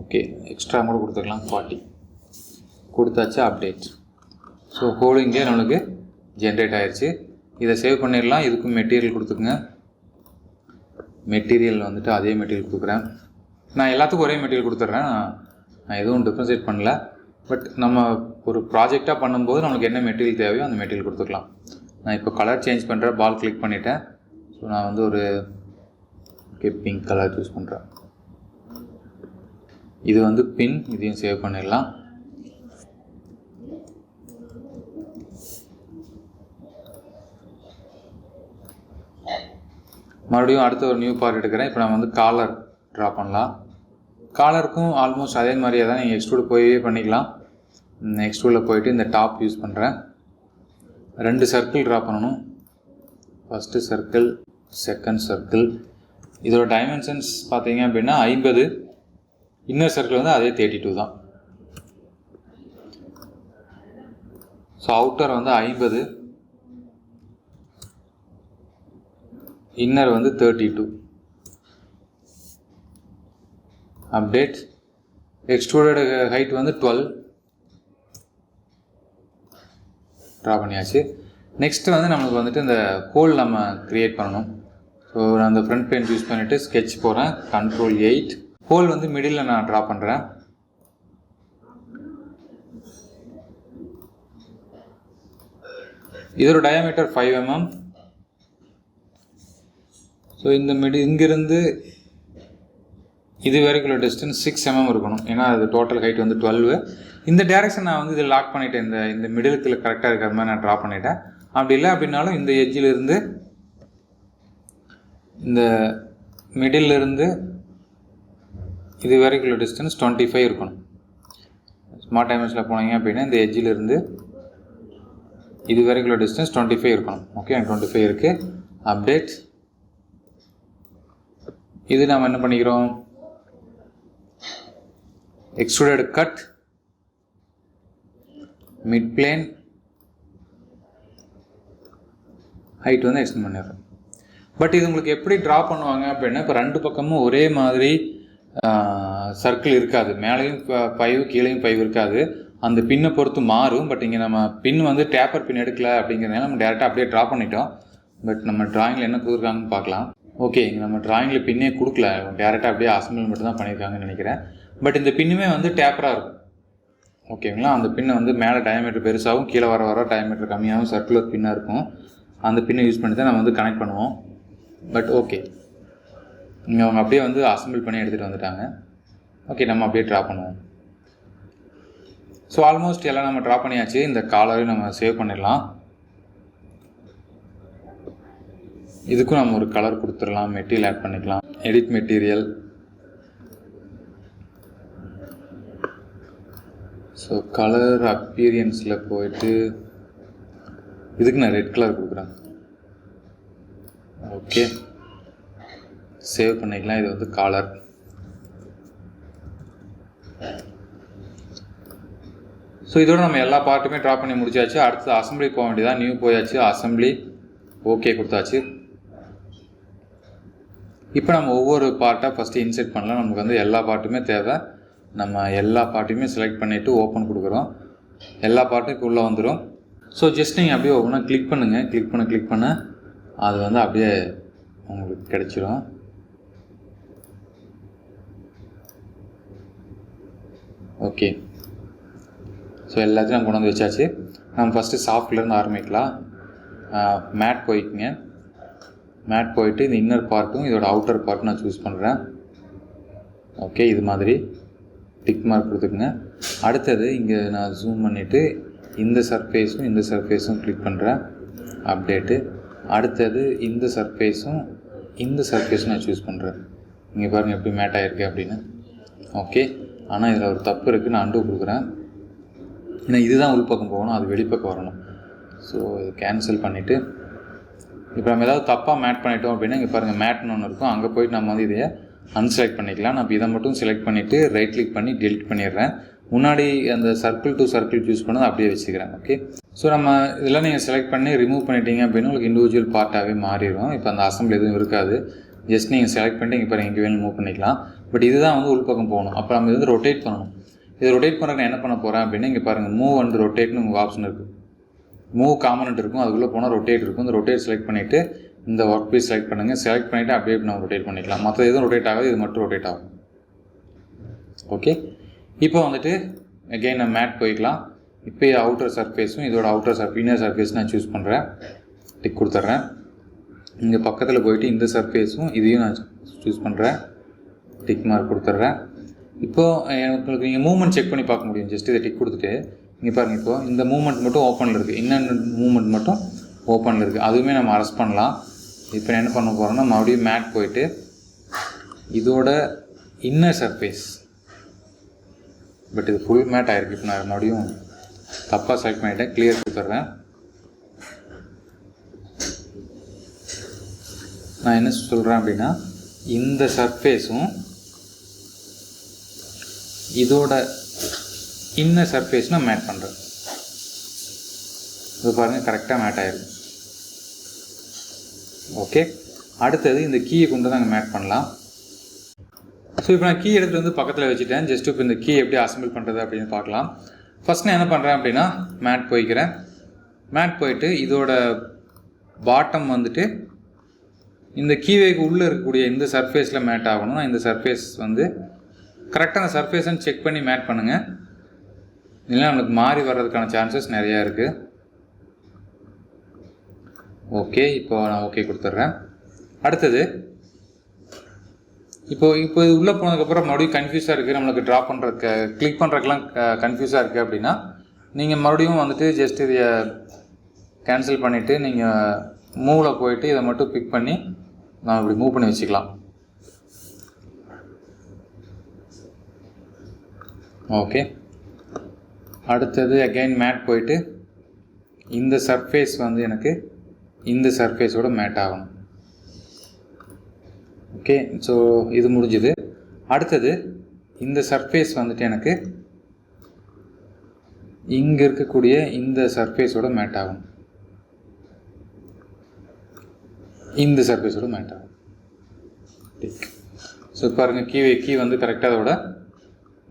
ஓகே, எக்ஸ்ட்ரா கூட கொடுத்துக்கலாம், 40 கொடுத்தாச்சு. அப்டேட். ஸோ ஹோல் இங்கே நம்மளுக்கு ஜென்ரேட் ஆயிடுச்சு. இதை சேவ் பண்ணிடலாம். இதுக்கும் மெட்டீரியல் கொடுத்துக்குங்க. மெட்டீரியல் வந்துட்டு அதே மெட்டீரியல் கொடுக்குறேன். நான் எல்லாத்துக்கும் ஒரே மெட்டீரியல் கொடுத்துட்றேன். நான் எதுவும் டிஃப்ரென்ஷியேட் பண்ணல. பட் நம்ம ஒரு ப்ராஜெக்டாக பண்ணும்போது நம்மளுக்கு என்ன மெட்டீரியல் தேவையோ அந்த மெட்டீரியல் கொடுத்துக்கலாம். நான் இப்போ கலர் சேஞ்ச் பண்ணுறேன். பால் கிளிக் பண்ணிட்டேன். ஸோ நான் வந்து ஒரு பிங்க் கலர் சூஸ் பண்ணுறேன். இது வந்து பின், இதையும் சேவ் பண்ணிடலாம். மறுபடியும் அடுத்த ஒரு நியூ பார்ட் எடுக்கிறேன். இப்போ நான் வந்து காலர் ட்ரா பண்ணலாம். காலருக்கும் ஆல்மோஸ்ட் அதே மாதிரியே தான் நீங்கள் எக்ஸ்ட்ரூட் போய் பண்ணிக்கலாம். எக்ஸ்ட்ரூடில் போயிட்டு இந்த டாப் யூஸ் பண்ணுறேன். 2 சர்க்கிள் ட்ரா பண்ணணும். First circle, second circle. இதோட டைமென்ஷன்ஸ் பார்த்தீங்க அப்படின்னா 50. இன்னர் சர்க்கிள் வந்து அதே 32 தான். ஸோ அவுட்டர் வந்து 50, இன்னர் வந்து 32. அப்டேட். எக்ஸ்ட்ரூடட் ஹைட் வந்து 12 ட்ரா பண்ணியாச்சு. நெக்ஸ்ட்டு வந்து நம்மளுக்கு வந்துட்டு இந்த ஹோல் நம்ம க்ரியேட் பண்ணணும். ஸோ நான் அந்த ஃப்ரண்ட் பிளேன் யூஸ் பண்ணிவிட்டு ஸ்கெட்ச் போகிறேன். Ctrl 8. ஹோல் வந்து மிடில் நான் ட்ரா பண்ணுறேன். இதோட டயாமீட்டர் 5 mm. ஸோ இந்த இங்கிருந்து இது வரைக்குள்ள டிஸ்டன்ஸ் 6 mm இருக்கணும். ஏன்னா அது டோட்டல் ஹைட் வந்து 12. இந்த டேரெக்ஷன் நான் வந்து இதில் லாக் பண்ணிட்டேன். இந்த மிடிலுக்குள்ள கரெக்டாக இருக்கிற மாதிரி நான் ட்ரா பண்ணிட்டேன். அப்படி இல்லை அப்படின்னாலும் இந்த எட்ஜிலிருந்து இந்த மிடிலிருந்து இது வரைக்குள்ள டிஸ்டன்ஸ் 25 இருக்கணும். ஸ்மார்ட் டைமென்ஷனில் போனீங்க அப்படின்னா இந்த எட்ஜிலிருந்து இது வரைக்குள்ள டிஸ்டன்ஸ் 25 இருக்கணும். ஓகே, எனக்கு 25 இருக்குது. அப்டேட். இது நாம் என்ன பண்ணிக்கிறோம், extruded cut, mid plane, height வந்து எக்ஸ்டெண்ட் பண்ணிடுறோம். பட் இது உங்களுக்கு எப்படி ட்ரா பண்ணுவாங்க அப்படின்னா, இப்போ ரெண்டு பக்கமும் ஒரே மாதிரி சர்க்கிள் இருக்காது, மேலேயும் 5 கீழேயும் 5 இருக்காது, அந்த பின்னை பொறுத்து மாறும். பட் இங்கே நம்ம பின் வந்து டேப்பர் பின் எடுக்கல அப்படிங்கிறதுனால நம்ம டேரெக்டாக அப்படியே ட்ரா பண்ணிட்டோம். பட் நம்ம ட்ராயிங்கில் என்ன கொடுத்துருக்காங்கன்னு பார்க்கலாம். ஓகே, இங்கே நம்ம ட்ராயிங்கில் பின்னே கொடுக்கல, டேரெக்டாக அப்படியே அசம்பிள் மட்டும் தான் பண்ணியிருக்காங்கன்னு நினைக்கிறேன். பட் இந்த பின்னுமே வந்து டேப்பராக இருக்கும். ஓகேங்களா, அந்த பின்னை வந்து மேலே டயமீட்டர் பெருசாகவும் கீழே வர டயமீட்டர் கம்மியாகவும் சர்க்குலர் பின்னாக இருக்கும். அந்த பின்னை யூஸ் பண்ணி தான் நம்ம வந்து கனெக்ட் பண்ணுவோம். பட் ஓகே, இங்கே அவங்க அப்படியே வந்து அசம்பிள் பண்ணி எடுத்துகிட்டு வந்துட்டாங்க. ஓகே, நம்ம அப்படியே ட்ரா பண்ணுவோம். ஸோ ஆல்மோஸ்ட் எல்லாம் நம்ம ட்ரா பண்ணியாச்சு. இந்த காலரையும் நம்ம சேவ் பண்ணிடலாம். இதுக்கும் நம்ம ஒரு கலர் கொடுத்துடலாம், மெட்டீரியல் ஆட் பண்ணிக்கலாம். Edit material. ஸோ கலர் அப்பீரியன்ஸில் போயிட்டு இதுக்கு நான் ரெட் கலர் கொடுக்குறேன். ஓகே, சேவ் பண்ணிக்கலாம். இது வந்து காலர். ஸோ இதோட நம்ம எல்லா பார்ட்டுமே ட்ரா பண்ணி முடிச்சாச்சு. அடுத்து அசம்பிளி போக வேண்டியதான். நியூ போயாச்சு, அசம்பிளி ஓகே கொடுத்தாச்சு. இப்போ நம்ம ஒவ்வொரு பார்ட்டாக ஃபஸ்ட்டு இன்செர்ட் பண்ணலாம். நமக்கு வந்து எல்லா பார்ட்டுமே தேவை. நம்ம எல்லா பார்ட்டையுமே செலக்ட் பண்ணிவிட்டு ஓப்பன் கொடுக்குறோம். எல்லா பார்ட்டும் இப்போ உள்ளே வந்துடும். ஸோ ஜஸ்ட் நீங்கள் அப்படியே ஒவ்வொன்றா கிளிக் பண்ணுங்கள். கிளிக் பண்ண அது வந்து அப்படியே உங்களுக்கு கிடைச்சிடும். ஓகே, ஸோ எல்லாத்தையும் நம்ம கொண்டு வந்து வச்சாச்சு. நம்ம ஃபஸ்ட்டு சாஃப்ட்லேருந்து ஆரம்பிக்கலாம். மேட் போய்க்குங்க. மேட் போயிட்டு இந்த இன்னர் பார்ட்டும் இதோட அவுட்டர் பார்ட்டும் நான் சூஸ் பண்ணுறேன். ஓகே, இது மாதிரி டிக் மார்க் கொடுத்துக்குங்க. அடுத்தது இங்கே நான் ஜூம் பண்ணிவிட்டு இந்த சர்ஃபேஸும் கிளிக் பண்ணுறேன், அப்டேட்டு. அடுத்தது இந்த சர்ஃபேஸும் நான் சூஸ் பண்ணுறேன். இங்கே பாருங்கள் எப்படி மேட் ஆகிருக்கு அப்படின்னு. ஓகே, ஆனால் இதில் ஒரு தப்பு இருக்குது, நான் அண்டூ கொடுக்குறேன். ஏன்னா இதுதான் உள்பக்கம் போகணும், அது வெளிப்பக்கம் வரணும். ஸோ இது கேன்சல் பண்ணிவிட்டு இப்போ நம்ம ஏதாவது தப்பாக மேட் பண்ணிட்டோம் அப்படின்னா இங்கே பாருங்கள் மேட்னு ஒன்று இருக்கும், அங்கே போய்ட்டு நம்ம வந்து இதையை அன்செலக்ட் பண்ணிக்கலாம். நான் இதை மட்டும் செலக்ட் பண்ணிவிட்டு ரைட் கிளிக் பண்ணி டெலிட் பண்ணிடுறேன். முன்னாடி அந்த சர்க்கிள் டு சர்க்கிள் சூஸ் பண்ணது அப்படியே வச்சுக்கிறேன். ஓகே, ஸோ நம்ம இதெல்லாம் நீங்கள் செலக்ட் பண்ணி ரிமூவ் பண்ணிட்டீங்க அப்படின்னா உங்களுக்கு இண்டிவிஜுவல் பார்ட்டாகவே மாறிடும். இப்போ அந்த அசம்பிள் எதுவும் இருக்காது. ஜஸ்ட் நீங்கள் செலக்ட் பண்ணிட்டு இங்கே பாருங்கள், இங்கே வேணும் மூவ் பண்ணிக்கலாம். பட் இதுதான் வந்து உள்பக்கம் போகணும். அப்போ நம்ம இது வந்து ரொட்டேட் பண்ணணும். இது ரொட்டேட் பண்ணுறதுக்கு நான் என்ன பண்ண போகிறேன் அப்படின்னா இங்கே பாருங்கள், மூவ் அண்ட் ரொட்டேட்னு உங்களுக்கு ஆப்ஷன் இருக்குது. மூவ் காம்பனண்ட் இருக்கும், அதுக்குள்ளே போனால் ரொட்டேட் இருக்கும். இந்த ரொட்டேட் செலக்ட் பண்ணிவிட்டு இந்த ஒர்க் பீஸ் செலக்ட் பண்ணுங்கள். செலக்ட் பண்ணிவிட்டு அப்படியே நம்ம ரொட்டேட் பண்ணிக்கலாம். மற்ற எதுவும் ரொட்டேட் ஆகாது, இது மட்டும் ரொட்டேட் ஆகும். ஓகே, இப்போ வந்துட்டு அகெயின் நான் மேட் போய்க்கலாம். இப்போ அவுட்டர் சர்ஃபேஸும் இதோட இன்னர் சர்ஃபேஸ் நான் சூஸ் பண்ணுறேன், டிக் கொடுத்துட்றேன். இங்கே பக்கத்தில் போயிட்டு இந்த சர்ஃபேஸும் இதையும் நான் சூஸ் பண்ணுறேன், டிக் மார்க் கொடுத்துட்றேன். இப்போது உங்களுக்கு நீங்கள் மூவ்மெண்ட் செக் பண்ணி பார்க்க முடியும். ஜஸ்ட் இதை டிக் கொடுத்துட்டு இங்கே பாருங்கள், இப்போது இந்த மூவ்மெண்ட் மட்டும் ஓப்பனில் இருக்குது, இன்னர் மூவ்மெண்ட் மட்டும் ஓப்பனில் இருக்குது. அதுவுமே நம்ம அரெஸ்ட் பண்ணலாம். இப்போ என்ன பண்ண போகிறோம்னா மறுபடியும் மேட் போயிட்டு இதோட இன்னர் சர்ஃபேஸ், பட் இது ஃபுல் மேட் ஆகிருக்கு. இப்போ நான் மறுபடியும் தப்பாக செலக்ட் பண்ணிவிட்டேன், கிளியர் கொடுத்துட்றேன். நான் என்ன சொல்கிறேன் அப்படின்னா இந்த சர்ஃபேஸும் இதோட இன்னர் சர்ஃபேஸ் நான் மேட் பண்ணுறேன். இது பாருங்கள், கரெக்டாக மேட் ஆகிருக்கு. ஓகே, அடுத்தது இந்த கீயை கொண்டு தான் அங்கே மேட் பண்ணலாம். ஸோ இப்போ நான் கீ எடுத்துகிட்டு வந்து பக்கத்தில் வச்சுட்டேன். ஜஸ்ட் இப்போ இந்த கீ எப்படி அசம்பிள் பண்ணுறது அப்படின்னு பார்க்கலாம். ஃபஸ்ட் நான் என்ன பண்ணுறேன் அப்படின்னா மேட் போய்க்கிறேன். மேட் போயிட்டு இதோட பாட்டம் வந்துட்டு இந்த கீவேக்கு உள்ளே இருக்கக்கூடிய இந்த சர்ஃபேஸில் மேட் ஆகணும். நான் இந்த சர்ஃபேஸ் வந்து கரெக்டாக அந்த சர்ஃபேஸ்ன்னு செக் பண்ணி மேட் பண்ணுங்கள், இல்லைன்னா நம்மளுக்கு மாறி வர்றதுக்கான சான்சஸ் நிறையா இருக்குது. ஓகே, இப்போ நான் ஓகே கொடுத்துட்றேன். அடுத்தது இப்போ இது உள்ளே போனதுக்கப்புறம் மறுபடியும் கன்ஃபியூஸாக இருக்குது, நம்மளுக்கு ட்ரா பண்ணுறதுக்கு கிளிக் பண்ணுறதுக்கெலாம் கன்ஃபியூஸாக இருக்குது அப்படின்னா நீங்கள் மறுபடியும் வந்துட்டு ஜஸ்ட் இதை கேன்சல் பண்ணிவிட்டு நீங்கள் மூவில் போயிட்டு இதை மட்டும் பிக் பண்ணி நான் இப்படி மூவ் பண்ணி வச்சுக்கலாம். ஓகே, அடுத்தது அகைன் மேட் போயிட்டு இந்த சர்ஃபேஸ் வந்து எனக்கு இந்த சர்ஃபேஸோட மேட் ஆகணும். ஓகே, ஸோ இது முடிஞ்சுது. அடுத்தது இந்த சர்ஃபேஸ் வந்துட்டு எனக்கு இங்கே இருக்கக்கூடிய இந்த சர்ஃபேஸோட மேட் ஆகும். இந்த சர்ஃபேஸோட மேட் ஆகும். ஸோ பாருங்கள், கீ வந்து கரெக்டாக அதோட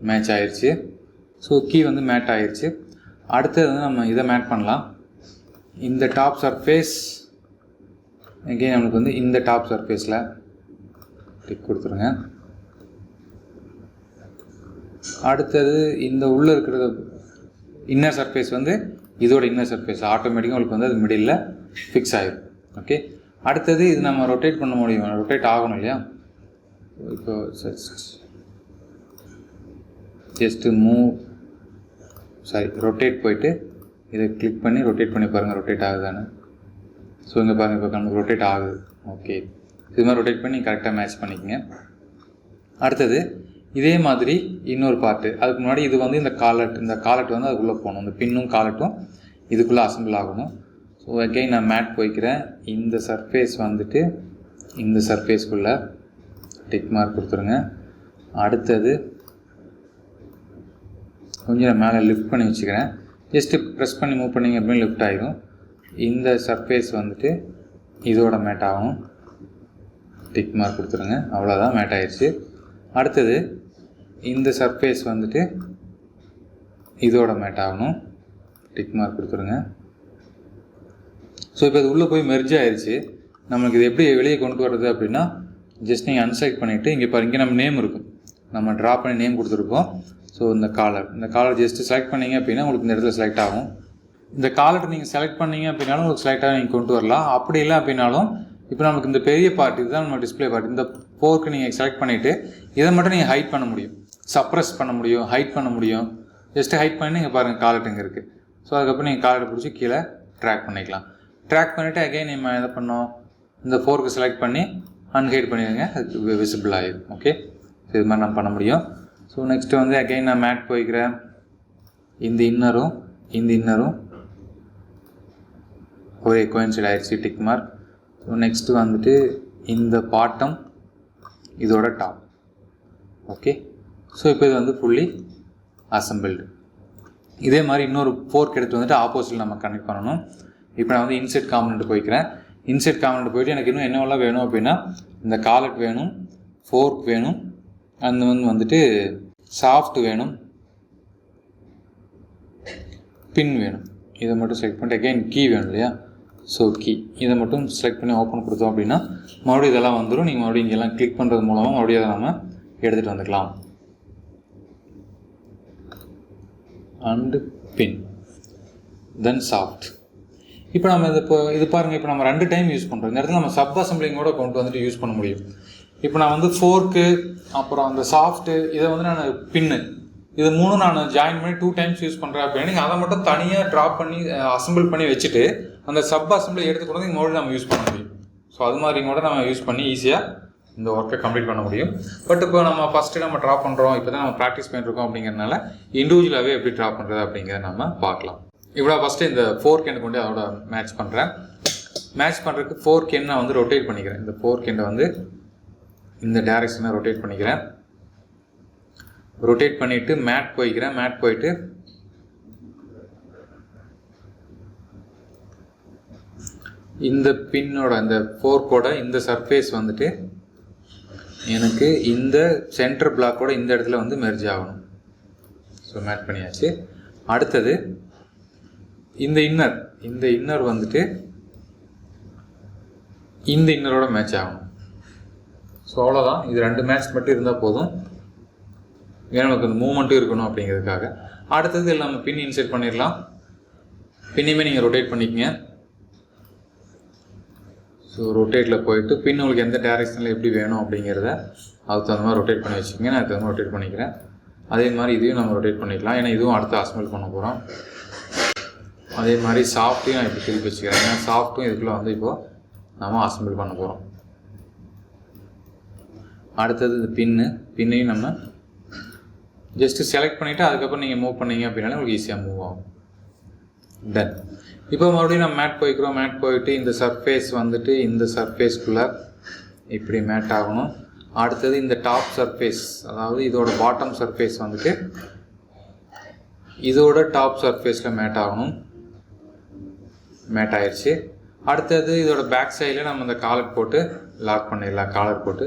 மேட்ச் ஆயிடுச்சு. ஸோ கீ வந்து மேட் ஆயிடுச்சு. அடுத்தது வந்து நம்ம இதை மேட் பண்ணலாம். இந்த டாப் சர்ஃபேஸ் எங்கேயும் நம்மளுக்கு வந்து இந்த டாப் சர்ஃபேஸில் டிக் கொடுத்துருங்க. அடுத்தது இந்த உள்ளே இருக்கிறது இன்னர் சர்ஃபேஸ் வந்து இதோட இன்னர் சர்ஃபேஸ் ஆட்டோமேட்டிக்காக உங்களுக்கு வந்து அது மிடில் ஃபிக்ஸ் ஆகிடும். ஓகே, அடுத்தது இது நம்ம ரொட்டேட் பண்ண முடியும், ரொட்டேட் ஆகணும் இல்லையா? இப்போ ஜஸ்ட்டு ரொட்டேட் போயிட்டு இதை கிளிக் பண்ணி ரொட்டேட் பண்ணி பாருங்கள், ரொட்டேட் ஆகுதானு. ஸோ இங்கே பாருங்கள், இப்போ நமக்கு ரொட்டேட் ஆகுது. ஓகே, இது மாதிரி ரொட்டேட் பண்ணி கரெக்டாக மேட்ச் பண்ணிக்கங்க. அடுத்தது இதே மாதிரி இன்னொரு பார்ட்டு, அதுக்கு முன்னாடி இது வந்து இந்த காலட் வந்து அதுக்குள்ளே போகணும். இந்த பின்னும் காலட்டும் இதுக்குள்ளே அசம்பிள் ஆகணும். ஸோ அகெயின் நான் மேட் போய்க்கிறேன். இந்த சர்ஃபேஸ் வந்துட்டு இந்த சர்ஃபேஸ்க்குள்ளே டிக் மார்க் கொடுத்துருங்க. அடுத்தது கொஞ்சம் நான் மேலே லிஃப்ட் பண்ணி வச்சுக்கிறேன். ஜஸ்ட்டு ப்ரெஸ் பண்ணி மூவ் பண்ணிங்க அப்படின்னு லிஃப்ட் ஆகிடும். இந்த சர்ஃபேஸ் வந்துட்டு இதோட மேட் ஆகும். டிக் மார்க் கொடுத்துருங்க. அவ்வளோதான், மேட் ஆகிடுச்சு. அடுத்தது இந்த சர்ஃபேஸ் வந்துட்டு இதோட மேட் ஆகணும். டிக் மார்க் கொடுத்துருங்க. ஸோ இப்போ இது உள்ளே போய் மெர்ஜ் ஆயிடுச்சு. நம்மளுக்கு இது எப்படி வெளியே கொண்டு வர்றது அப்படின்னா, ஜஸ்ட் நீங்கள் அன்செலக்ட் பண்ணிவிட்டு இங்கே பாருங்க, இங்கே நம்ம நேம் இருக்கும், நம்ம ட்ரா பண்ணி நேம் கொடுத்துருப்போம். ஸோ இந்த காலர் ஜஸ்ட்டு செலக்ட் பண்ணிங்க அப்படின்னா உங்களுக்கு இந்த இடத்துல செலக்ட் ஆகும். இந்த காலர் நீங்கள் செலக்ட் பண்ணிங்க அப்படின்னாலும் உங்களுக்கு செலக்டாக நீங்கள் கொண்டு வரலாம். அப்படி இல்லை அப்படின்னாலும் இப்போ நமக்கு இந்த பெரிய பார்ட் இதுதான் நம்ம டிஸ்பிளே பார்ட், இந்த போர்க்கு நீங்கள் செலக்ட் பண்ணிவிட்டு இதை மட்டும் நீங்கள் ஹைட் பண்ண முடியும், சப்ரஸ் பண்ண முடியும், ஹைட் பண்ண முடியும். ஜஸ்ட்டு ஹைட் பண்ணி இங்கே பாருங்கள் காலட் இங்கே இருக்குது. ஸோ அதுக்கப்புறம் நீங்கள் காலட்டை பிடிச்சி கீழே ட்ராக் பண்ணிக்கலாம். ட்ராக் பண்ணிவிட்டு அகைன் நம்ம எதை பண்ணோம், இந்த ஃபோர்க்கு செலக்ட் பண்ணி அன்ஹைட் பண்ணிடுங்க, அதுக்கு விசிபிள் ஆகிடும். ஓகே, இது மாதிரி நம்ம பண்ண முடியும். ஸோ நெக்ஸ்ட்டு வந்து அகைன் நான் மேட் போய்க்கிறேன். இந்த இன்னரும் ஒரே கோயின்சைட் ஆயிடுச்சு, டிக் மார்க். ஸோ நெக்ஸ்ட்டு வந்துட்டு இந்த பாட்டம் இதோட டாப். ஓகே, ஸோ இப்போ இது வந்து ஃபுல்லி அசம்பிள்டு. இதே மாதிரி இன்னொரு ஃபோர்க் எடுத்து வந்துட்டு ஆப்போசிட்டில் நம்ம கனெக்ட் பண்ணணும். இப்போ நான் வந்து இன்செட் காம்பனண்ட் போய்க்கிறேன். இன்செட் காம்பனண்ட் போய்ட்டு எனக்கு இன்னும் என்னவெல்லாம் வேணும் அப்படின்னா, இந்த காலட் வேணும், ஃபோர்க் வேணும், அந்த வந்துட்டு சாஃப்ட் வேணும், பின் வேணும். இதை மட்டும் செலக்ட் பண்ணிட்டு அகைன் கீ வேணும் இல்லையா? ஸோ இதை மட்டும் செலக்ட் பண்ணி ஓப்பன் கொடுத்தோம் அப்படின்னா மறுபடியும் இதெல்லாம் வந்துடும். நீங்கள் மறுபடியும் இங்கெல்லாம் கிளிக் பண்ணுறது மூலமாக மறுபடியும் அதை நம்ம எடுத்துகிட்டு வந்துக்கலாம். And pin then soft. இப்போ நம்ம இது பாருங்கள், இப்போ நம்ம 2 டைம் யூஸ் பண்ணுறோம். இந்த இடத்துல நம்ம சப் அசம்பிளிங்கோட கொண்டு வந்துட்டு யூஸ் பண்ண முடியும். இப்போ நான் வந்து ஃபோர்க்கு அப்புறம் அந்த சாஃப்ட்டு இதை வந்து நான் பின்னு இது 3 நான் ஜாயின் பண்ணி 2 டைம்ஸ் யூஸ் பண்ணுறேன் அப்படின்னு நீங்கள் அதை மட்டும் தனியாக ட்ராப் பண்ணி அசம்பிள் பண்ணி வச்சுட்டு அந்த சப் அசம்பிளை எடுத்து கூட மறுபடியும் நம்ம யூஸ் பண்ண முடியும். ஸோ அது மாதிரி கூட நம்ம யூஸ் பண்ணி ஈஸியாக இந்த ஒர்க்கை கம்ப்ளீட் பண்ண முடியும். பட் இப்போ நம்ம ஃபஸ்ட்டு நம்ம ட்ராப் பண்ணுறோம், இப்போ தான் நம்ம ப்ராக்டிஸ் பண்ணிருக்கோம் அப்படிங்கிறதுனால இண்டிவிஜுவலாகவே எப்படி ட்ராப் பண்ணுறது அப்படிங்கிறத நம்ம பார்க்கலாம். இவ்வளோ ஃபஸ்ட்டு இந்த ஃபோர்க் எண்டை கொண்டு அதோட மேட்ச் பண்ணுறேன். மேட்ச் பண்ணுறதுக்கு ஃபோர்க் எண்ணை வந்து ரொட்டேட் பண்ணிக்கிறேன். இந்த ஃபோர்க் எண்டை வந்து இந்த டைரக்ஷனை ரொட்டேட் பண்ணிக்கிறேன். ரொட்டேட் பண்ணிவிட்டு மேட் போய்க்கிறேன். மேட் போயிட்டு இந்த பின்னோட இந்த ஃபோர்க்கோட இந்த சர்ஃபேஸ் வந்துட்டு எனக்கு இந்த சென்டர் பிளாக்கோட இந்த இடத்துல வந்து மெர்ஜ் ஆகணும். ஸோ மேட் பண்ணியாச்சு. அடுத்தது இந்த இன்னர் வந்துட்டு இந்த இன்னரோட மேட்ச் ஆகணும். ஸோ அவ்வளோதான். இது 2 மேட்ச் மட்டும் இருந்தால் போதும், ஏன்னா நமக்கு அந்த மூவ்மெண்ட்டும் இருக்கணும் அப்படிங்கிறதுக்காக. அடுத்தது இதில் நம்ம பின் இன்செர்ட் பண்ணிடலாம். பின்னையுமே நீங்கள் ரொட்டேட் பண்ணிக்கங்க. ஸோ ரொட்டேட்டில் போயிட்டு பின் உங்களுக்கு எந்த டைரெக்ஷனில் எப்படி வேணும் அப்படிங்கிறத அதுக்கு தகுந்த மாதிரி ரொட்டேட் பண்ணி வச்சுக்கோங்க. நான் அதுக்கு தகுந்த மாதிரி ரொட்டேட் பண்ணிக்கிறேன். அதே மாதிரி இதையும் நம்ம ரொட்டேட் பண்ணிக்கலாம், ஏன்னா இதுவும் அடுத்து அசம்பிள் பண்ண போகிறோம். அதே மாதிரி சாஃப்ட்டையும் நான் இப்படி திருப்பி வச்சுக்கிறேன், ஏன்னா சாஃப்ட்டும் இதுக்குள்ளே வந்து இப்போது நம்ம அசம்பிள் பண்ண போகிறோம். அடுத்தது இந்த பின்னையும் நம்ம ஜஸ்ட்டு செலக்ட் பண்ணிவிட்டு அதுக்கப்புறம் நீங்கள் மூவ் பண்ணிங்க அப்படின்னாலே உங்களுக்கு ஈஸியாக மூவ் ஆகும். டன். இப்போ மறுபடியும் நம்ம மேட் போய்க்கிறோம். மேட் போயிட்டு இந்த சர்ஃபேஸ் வந்துட்டு இந்த சர்ஃபேஸ்க்குள்ளே இப்படி மேட் ஆகணும். அடுத்தது இந்த டாப் சர்ஃபேஸ், அதாவது இதோட பாட்டம் சர்ஃபேஸ் வந்துட்டு இதோட டாப் சர்ஃபேஸில் மேட் ஆகணும். மேட் ஆயிடுச்சு. அடுத்தது இதோட பேக் சைடில் நம்ம இந்த காலர் போட்டு லாக் பண்ணிடலாம். காலர் போட்டு,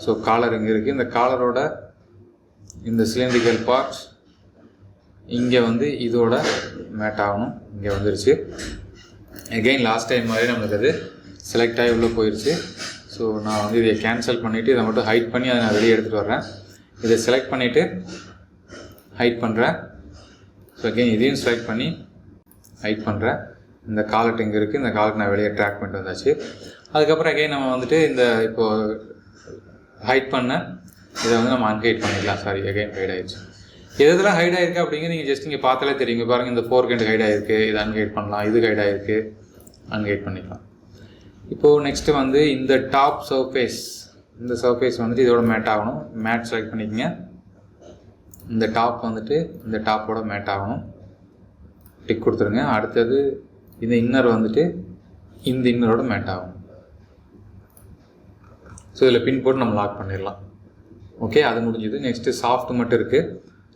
ஸோ காலர் இங்கே இருக்குது. இந்த காலரோட இந்த சிலிண்ட்ரிக்கல் பார்ட் இங்கே வந்து இதோட மேட் ஆகணும். இங்கே வந்துருச்சு. எகெயின் லாஸ்ட் டைம் மாதிரி நம்மளுக்கு அது செலக்ட் ஆகி உள்ளே போயிடுச்சு. ஸோ நான் வந்து இதை கேன்சல் பண்ணிவிட்டு இதை மட்டும் ஹைட் பண்ணி அதை நான் வெளியே எடுத்துகிட்டு வர்றேன். இதை செலக்ட் பண்ணிவிட்டு ஹைட் பண்ணுறேன். ஸோ எகெயின் இதையும் செலக்ட் பண்ணி ஹைட் பண்ணுறேன். இந்த காலட் இங்கே இருக்குது. இந்த காலட் நான் வெளியே ட்ராக் பண்ணிட்டு வந்தாச்சு. அதுக்கப்புறம் எகெயின் நம்ம வந்துட்டு இந்த இப்போது ஹைட் பண்ண இதை வந்து நம்ம அன்ஹைட் பண்ணிக்கலாம். சாரி, எகெயின் ஹைட் ஆகிடுச்சு. எதெல்லாம் ஹைட் ஆகிருக்கு அப்படிங்கிறது நீங்கள் ஜஸ்ட் இங்கே பார்த்தாலே தெரியுங்க. பாருங்கள், இந்த ஃபோர்க் ஹைட் ஆகிருக்கு. இது அன்ஹைட் பண்ணலாம். இது ஹைட் ஆகிருக்கு, அன்ஹைட் பண்ணிக்கலாம். இப்போது நெக்ஸ்ட்டு வந்து இந்த டாப் சர்ஃபேஸ், இந்த சர்ஃபேஸ் வந்துட்டு இதோட மேட் ஆகணும். மேட் செலக்ட் பண்ணிக்கங்க. இந்த டாப் வந்துட்டு இந்த டாப்போட மேட் ஆகணும். டிக் கொடுத்துருங்க. அடுத்தது இந்த இன்னர் வந்துட்டு இந்த இன்னரோட மேட் ஆகும். ஸோ இதில் பின் போட்டு நம்ம லாக் பண்ணிடலாம். ஓகே, அது முடிஞ்சுது. நெக்ஸ்ட்டு சாஃப்ட் மட்டும் இருக்குது.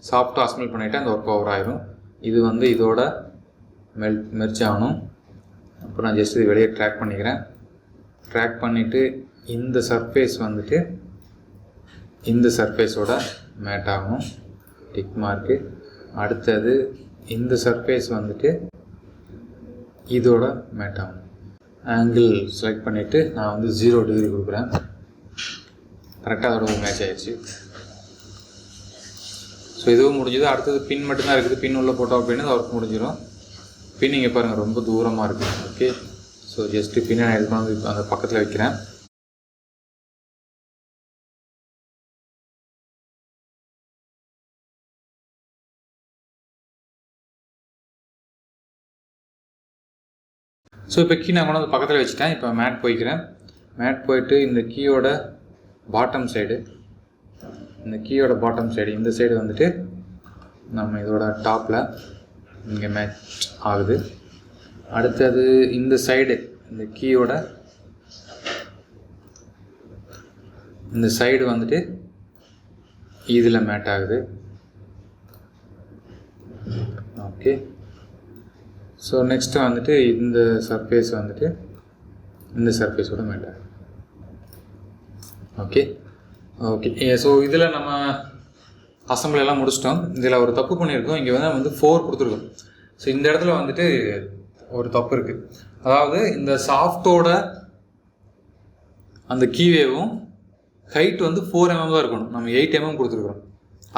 சாஃப்ட்டு அசம்பிள் பண்ணிவிட்டு அந்த ஒர்க் ஓவர் ஆயிரும். இது வந்து இதோட மெர்ஜ் ஆகணும். அப்புறம் நான் ஜஸ்ட் இது வெளியே ட்ராக் பண்ணிக்கிறேன். ட்ராக் பண்ணிவிட்டு இந்த சர்ஃபேஸ் வந்துட்டு இந்த சர்ஃபேஸோட மேட் ஆகணும். Tick mark. அடுத்தது இந்த சர்ஃபேஸ் வந்துட்டு இதோட மேட் ஆகணும். ஆங்கிள் செலக்ட் பண்ணிவிட்டு நான் வந்து 0 டிகிரி கொடுக்குறேன். கரெக்டாக அதோட மேட்ச் ஆகிடுச்சு. ஸோ இதுவும் முடிஞ்சது. அடுத்தது பின் மட்டும்தான் இருக்குது. பின் உள்ள போட்டோம் அப்படின்னு அது ஒர்க் முடிஞ்சிடும். பின் இங்கே பாருங்கள் ரொம்ப தூரமாக இருக்குது. ஓகே, ஸோ ஜஸ்ட்டு பின்னை நான் எடுத்து அந்த பக்கத்தில் வைக்கிறேன். ஸோ இப்போ கீ நான் கொண்டு வந்து பக்கத்தில் வச்சுட்டேன். இப்போ மேட் போய்க்கிறேன். மேட் போயிட்டு இந்த கீயோட பாட்டம் சைடு, இந்த கீயோட பாட்டம் சைடு இந்த சைடு வந்துட்டு நம்ம இதோட டாப்பில் இங்கே மேட்ச் ஆகுது. அடுத்தது இந்த சைடு, இந்த கீயோட இந்த சைடு வந்துட்டு இதில் மேட் ஆகுது. ஓகே, ஸோ நெக்ஸ்ட்டு வந்துட்டு இந்த சர்ஃபேஸ் வந்துட்டு இந்த சர்ஃபேஸோட மேட் ஆகுது. ஓகே ஓகே ஸோ இதில் நம்ம அசம்பிள் எல்லாம் முடிச்சிட்டோம். இதில் ஒரு தப்பு பண்ணியிருக்கோம். இங்கே வந்து 4 கொடுத்துருக்கோம். ஸோ இந்த இடத்துல வந்துட்டு ஒரு தப்பு இருக்குது. அதாவது இந்த சாஃப்டோட அந்த கீவேவும் ஹைட் வந்து 4 mm தான் இருக்கணும். நம்ம 8 mm கொடுத்துருக்குறோம்.